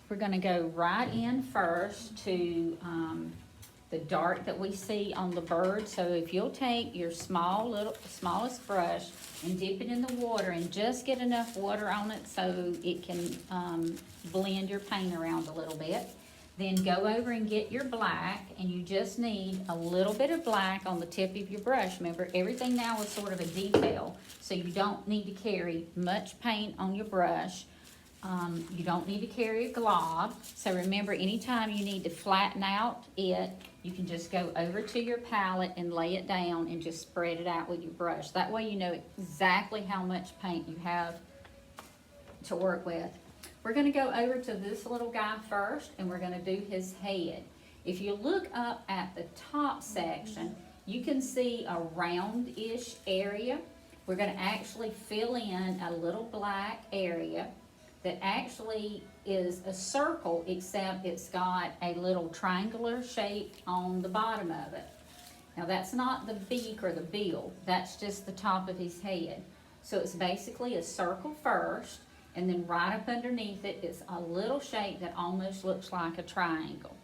We're going to go right in first to the dark that we see on the bird. So if you'll take your smallest brush and dip it in the water and just get enough water on it so it can blend your paint around a little bit. Then go over and get your black, and you just need a little bit of black on the tip of your brush. Remember, everything now is sort of a detail, so you don't need to carry much paint on your brush. You don't need to carry a glob. So remember, anytime you need to flatten out it, you can just go over to your palette and lay it down and just spread it out with your brush. That way you know exactly how much paint you have to work with. We're going to go over to this little guy first, and we're going to do his head. If you look up at the top section, you can see a round-ish area. We're going to actually fill in a little black area that actually is a circle, except it's got a little triangular shape on the bottom of it. Now that's not the beak or the bill, that's just the top of his head. So it's basically a circle first, and then right up underneath it is a little shape that almost looks like a triangle.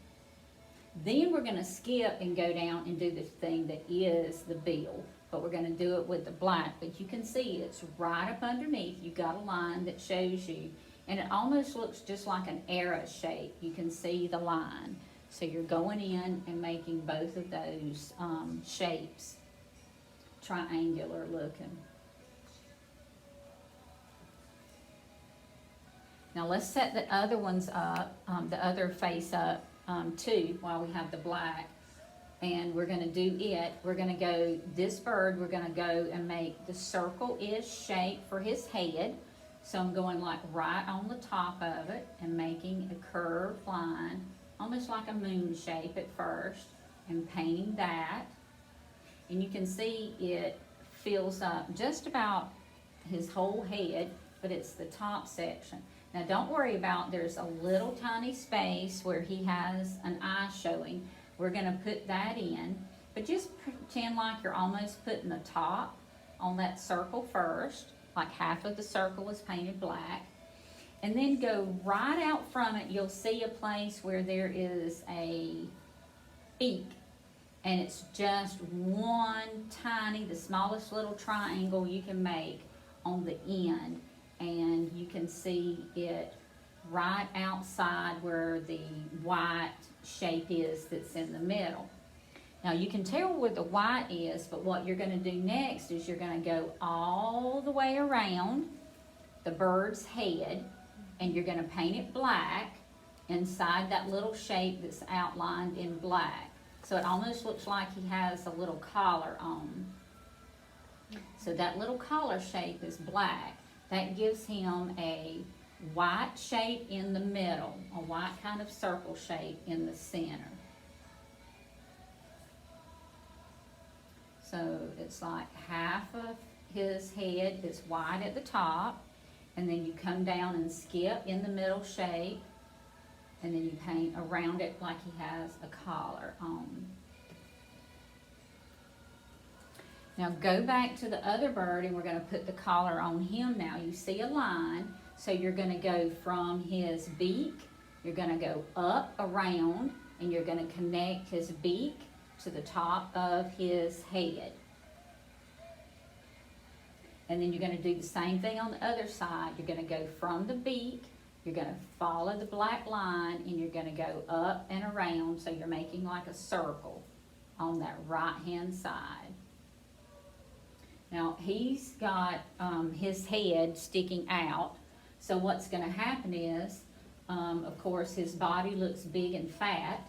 Then we're gonna skip and go down and do the thing that is the bill, but we're gonna do it with the black. But you can see it's right up underneath. You got a line that shows you, and it almost looks just like an arrow shape. You can see the line. So you're going in and making both of those shapes triangular looking. Now let's set the other ones up, the other face up too, while we have the black. And we're gonna do it. We're gonna go, this bird, we're gonna go and make the circle-ish shape for his head. So I'm going like right on the top of it and making a curved line, almost like a moon shape at first, and painting that. And you can see it fills up just about his whole head, but it's the top section. Now don't worry about, there's a little tiny space where he has an eye showing. We're gonna put that in, but just pretend like you're almost putting the top on that circle first, like half of the circle is painted black. And then go right out from it, you'll see a place where there is a beak. And it's just one tiny, the smallest little triangle you can make on the end. And you can see it right outside where the white shape is that's in the middle. Now you can tell where the white is, but what you're going to do next is you're going to go all the way around the bird's head, and you're going to paint it black inside that little shape that's outlined in black. So it almost looks like he has a little collar on. So that little collar shape is black. That gives him a white shape in the middle, a white kind of circle shape in the center. So it's like half of his head is white at the top, and then you come down and skip in the middle shape, and then you paint around it like he has a collar on. Now go back to the other bird, and we're going to put the collar on him now. You see a line, so you're going to go from his beak, you're going to go up around, and you're going to connect his beak to the top of his head. And then you're going to do the same thing on the other side. You're going to go from the beak, you're going to follow the black line, and you're going to go up and around, so you're making like a circle on that right hand side. Now he's got his head sticking out, so what's going to happen is, of course, his body looks big and fat,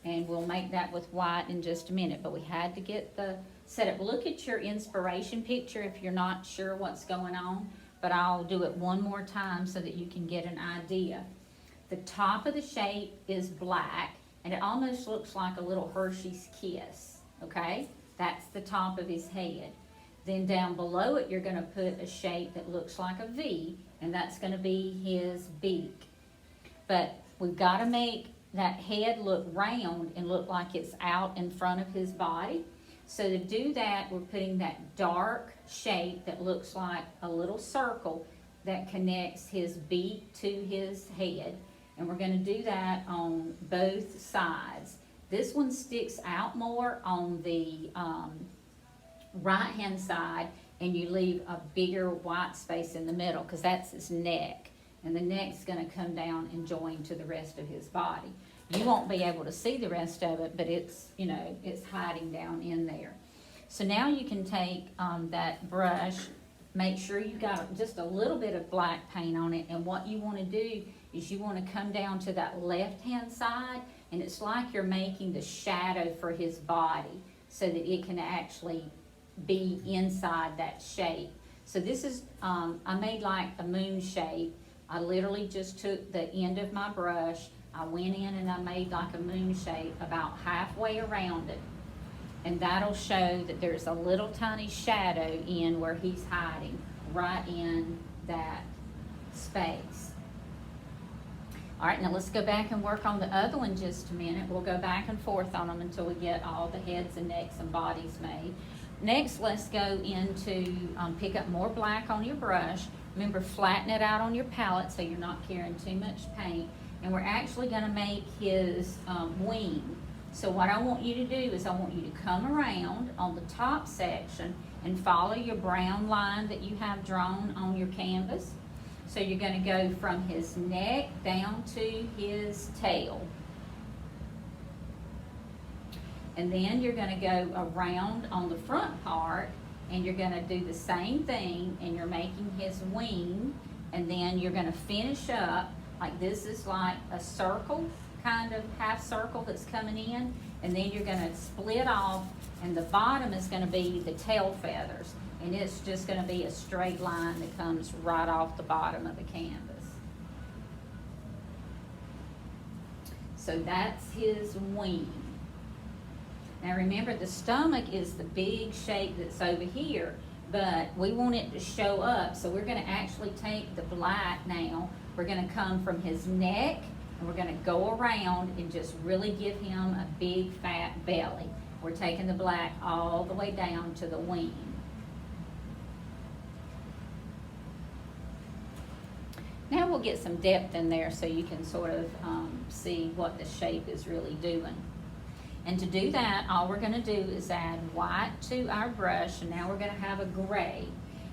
and we'll make that with white in just a minute, but we had to get the setup. Look at your inspiration picture if you're not sure what's going on, but I'll do it one more time so that you can get an idea. The top of the shape is black, and it almost looks like a little Hershey's Kiss, okay? That's the top of his head. Then down below it, you're going to put a shape that looks like a V, and that's going to be his beak. But we've got to make that head look round and look like it's out in front of his body. So to do that, we're putting that dark shape that looks like a little circle that connects his beak to his head. And we're going to do that on both sides. This one sticks out more on the right hand side, and you leave a bigger white space in the middle because that's his neck, and the neck's going to come down and join to the rest of his body. You won't be able to see the rest of it, but it's, you know, it's hiding down in there. So now you can take that brush, make sure you got just a little bit of black paint on it, and what you want to do is you want to come down to that left hand side, and it's like you're making the shadow for his body so that it can actually be inside that shape. So this is, I made like a moon shape. I literally just took the end of my brush, I went in and I made like a moon shape about halfway around it. And that'll show that there's a little tiny shadow in where he's hiding, right in that space. All right, now let's go back and work on the other one just a minute. We'll go back and forth on them until we get all the heads and necks and bodies made. Next, let's go into, pick up more black on your brush. Remember, flatten it out on your palette so you're not carrying too much paint. And we're actually going to make his wing. So what I want you to do is I want you to come around on the top section and follow your brown line that you have drawn on your canvas. So you're going to go from his neck down to his tail. And then you're going to go around on the front part, and you're going to do the same thing, and you're making his wing, and then you're going to finish up like this is like a circle, kind of half circle that's coming in, and then you're going to split off, and the bottom is going to be the tail feathers, and it's just going to be a straight line that comes right off the bottom of the canvas. So that's his wing. Now remember, the stomach is the big shape that's over here, but we want it to show up, so we're going to actually take the black now. We're going to come from his neck, and we're going to go around and just really give him a big fat belly. We're taking the black all the way down to the wing. Now we'll get some depth in there so you can sort of see what the shape is really doing. And to do that, all we're going to do is add white to our brush, and now we're going to have a gray.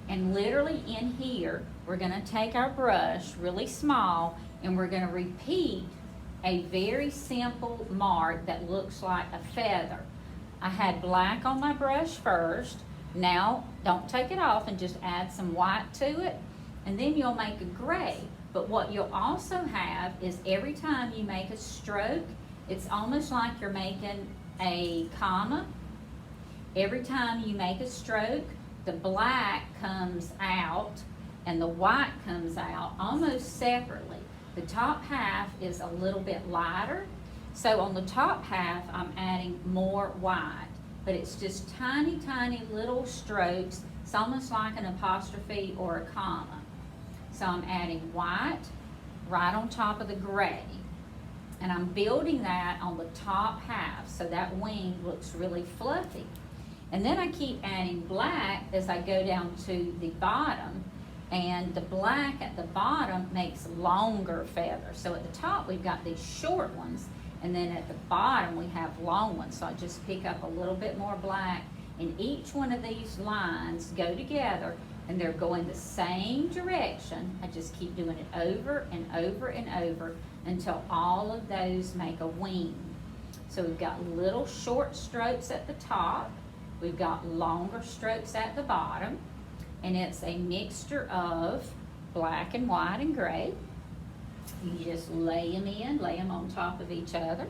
And literally in here, we're going to take our brush really small, and we're going to repeat a very simple mark that looks like a feather. I had black on my brush first. Now, don't take it off and just add some white to it, and then you'll make a gray. But what you'll also have is every time you make a stroke, it's almost like you're making a comma. Every time you make a stroke, the black comes out, and the white comes out almost separately. The top half is a little bit lighter, so on the top half I'm adding more white, but it's just tiny, tiny little strokes. It's almost like an apostrophe or a comma. So I'm adding white right on top of the gray, and I'm building that on the top half so that wing looks really fluffy. And then I keep adding black as I go down to the bottom, and the black at the bottom makes longer feathers. So at the top we've got these short ones, and then at the bottom we have long ones. So I just pick up a little bit more black, and each one of these lines go together and they're going the same direction. I just keep doing it over and over and over until all of those make a wing. So we've got little short strokes at the top, we've got longer strokes at the bottom, and it's a mixture of black and white and gray. You just lay them on top of each other.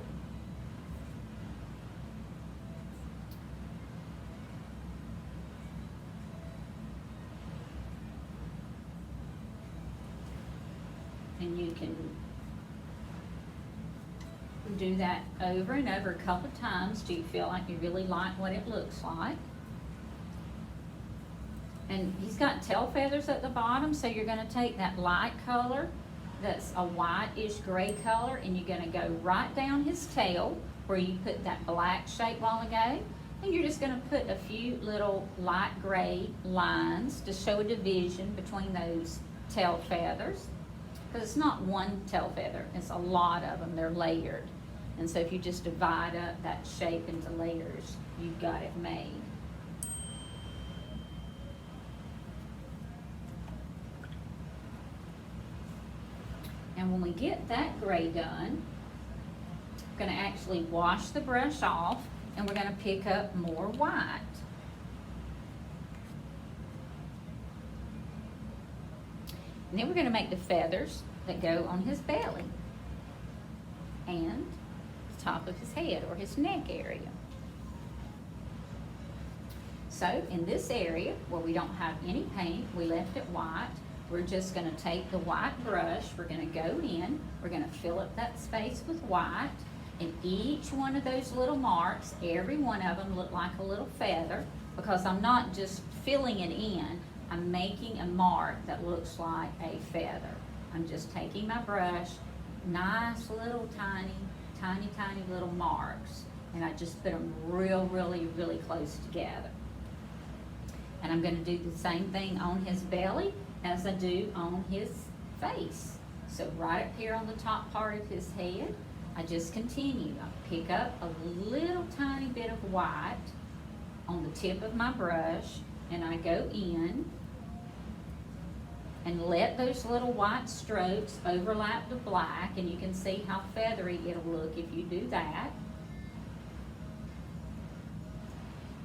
And you can do that over and over a couple of times till you feel like you really like what it looks like. And he's got tail feathers at the bottom, so you're going to take that light color that's a whitish gray color, and you're going to go right down his tail where you put that black shape a while ago, and you're just going to put a few little light gray lines to show a division between those tail feathers, because it's not one tail feather, it's a lot of them. They're layered, and so if you just divide up that shape into layers, you've got it made. And when we get that gray done, we're going to actually wash the brush off, and we're going to pick up more white. And then we're going to make the feathers that go on his belly and the top of his head or his neck area. So in this area where we don't have any paint, we left it white. We're just going to take the white brush, we're going to go in, we're going to fill up that space with white, and each one of those little marks, every one of them look like a little feather, because I'm not just filling it in, I'm making a mark that looks like a feather. I'm just taking my brush, nice little tiny, tiny, tiny little marks, and I just put them really close together. And I'm going to do the same thing on his belly as I do on his face. So right up here on the top part of his head, I just continue. I pick up a little tiny bit of white on the tip of my brush, and I go in and let those little white strokes overlap the black, and you can see how feathery it'll look if you do that.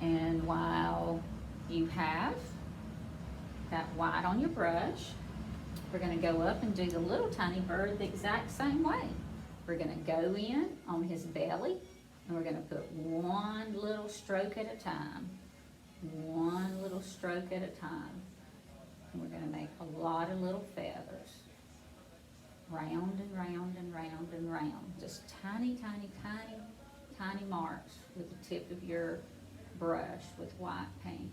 And while you have that white on your brush, we're going to go up and do the little tiny bird the exact same way. We're going to go in on his belly, and we're going to put one little stroke at a time. One little stroke at a time. And we're going to make a lot of little feathers. Round and round and round and round. Just tiny, tiny, tiny, tiny marks with the tip of your brush with white paint.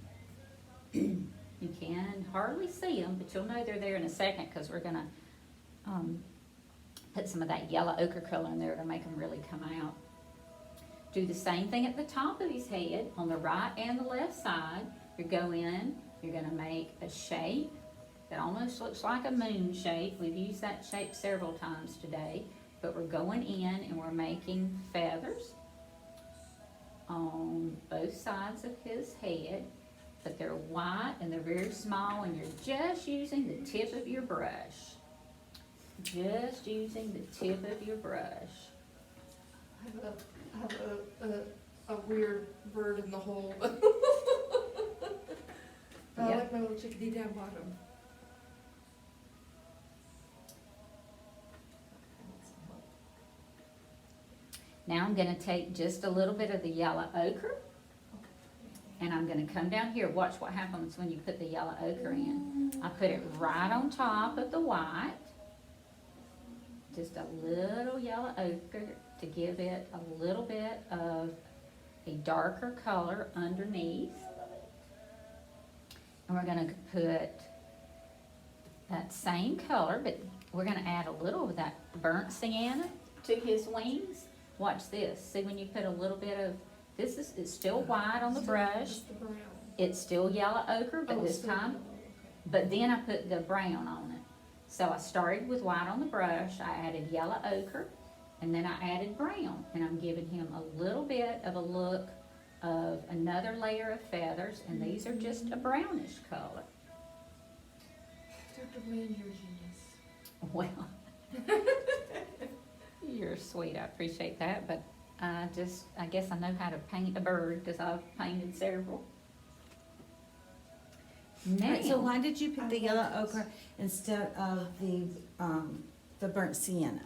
You can hardly see them, but you'll know they're there in a second, because we're going to put some of that yellow ochre color in there to make them really come out. Do the same thing at the top of his head on the right and the left side. You go in, you're going to make a shape that almost looks like a moon shape. We've used that shape several times today, but we're going in and we're making feathers on both sides of his head. But they're white and they're very small, and you're just using the tip of your brush. Just using the tip of your brush. I have a weird bird in the hole. I Yep. like my little chickadee down bottom. Now I'm going to take just a little bit of the yellow ochre, And I'm gonna come down here, watch what happens when you put the yellow ochre in. I put it right on top of the white. Just a little yellow ochre to give it a little bit of a darker color underneath. And we're gonna put that same color, but we're gonna add a little of that burnt sienna to his wings. Watch this. See, when you put a little bit of, it's still white on the brush. Just the brown. It's still yellow ochre, but Oh, this it's still time, yellow, okay. but then I put the brown on it. So I started with white on the brush, I added yellow ochre, and then I added brown. And I'm giving him a little bit of a look of another layer of feathers, and these are just a brownish color. Dr. Bland, you're a genius. Well, you're sweet, I appreciate that, but I guess I know how to paint a bird, because I've painted several. Right, so Now, why did you pick the yellow ochre instead of the burnt sienna?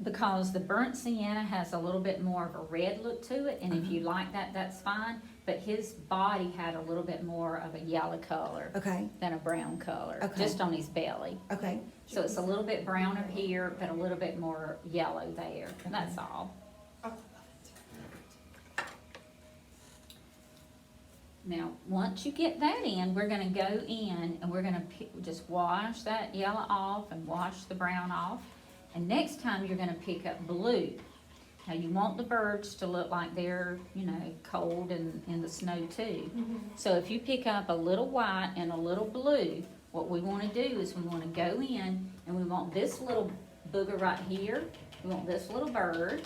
because the burnt sienna has a little bit more of a red look to it, and if you like that, that's fine, but his body had a little bit more of a yellow color Okay, than a brown color, Okay. just on his belly. okay, So it's a little bit browner here, but a little bit more yellow there, and that's all. I love it. Now, once you get that in, we're gonna go in and we're gonna just wash that yellow off and wash the brown off. And next time, you're gonna pick up blue. Now, you want the birds to look like they're, cold and in the snow too. So if you pick up a little white and a little blue, what we wanna do is we wanna go in and we want this little booger right here, we want this little bird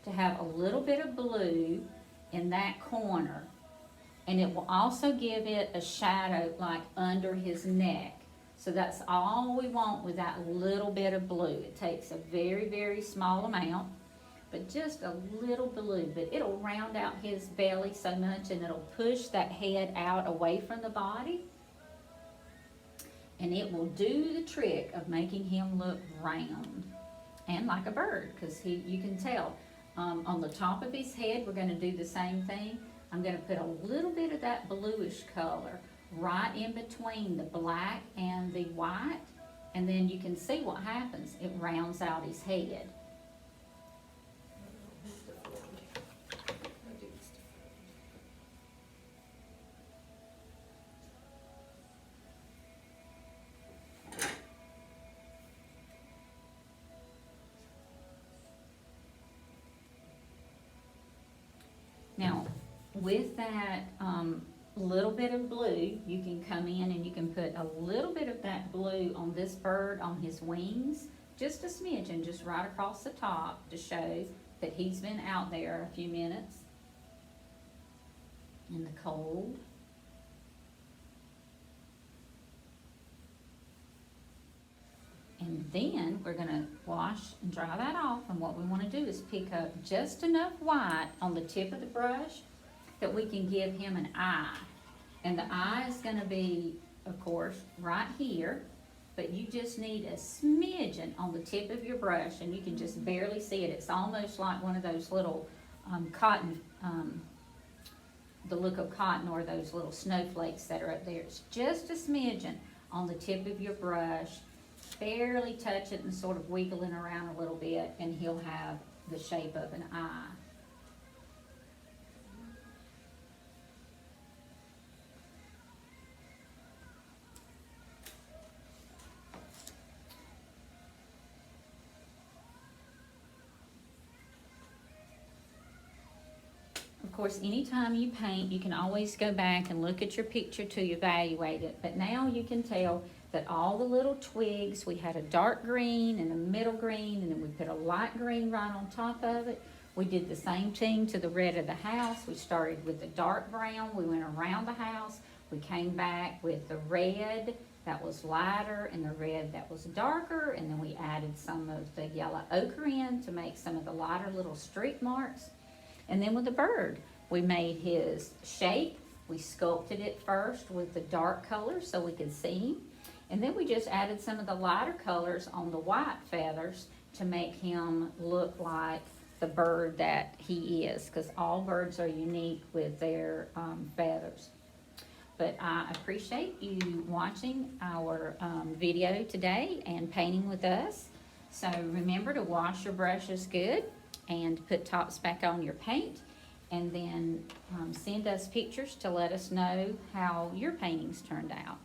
to have a little bit of blue in that corner. And it will also give it a shadow like under his neck. So that's all we want with that little bit of blue. It takes a very, very small amount, but just a little blue. But it'll round out his belly so much, and it'll push that head out away from the body. And it will do the trick of making him look round and like a bird, because you can tell. On the top of his head, we're gonna do the same thing. I'm gonna put a little bit of that bluish color right in between the black and the white, and then you can see what happens. It rounds out his head. Now, with that little bit of blue, you can come in and you can put a little bit of that blue on this bird, on his wings, just a smidgen, just right across the top to show that he's been out there a few minutes in the cold. And then we're gonna wash and dry that off, and what we wanna do is pick up just enough white on the tip of the brush that we can give him an eye. And the eye is gonna be, of course, right here, but you just need a smidgen on the tip of your brush, and you can just barely see it. It's almost like one of those little cotton, the look of cotton, or those little snowflakes that are up there. It's just a smidgen on the tip of your brush. Barely touch it and sort of wiggle it around a little bit, and he'll have the shape of an eye. Of course, anytime you paint, you can always go back and look at your picture to evaluate it, but now you can tell that all the little twigs, we had a dark green and a middle green, and then we put a light green right on top of it. We did the same thing to the red of the house. We started with the dark brown, we went around the house, we came back with the red that was lighter and the red that was darker, and then we added some of the yellow ochre in to make some of the lighter little streak marks. And then with the bird, we made his shape. We sculpted it first with the dark color so we could see him. And then we just added some of the lighter colors on the white feathers to make him look like the bird that he is, because all birds are unique with their feathers. But I appreciate you watching our video today and painting with us. So remember to wash your brushes good and put tops back on your paint. And then send us pictures to let us know how your paintings turned out.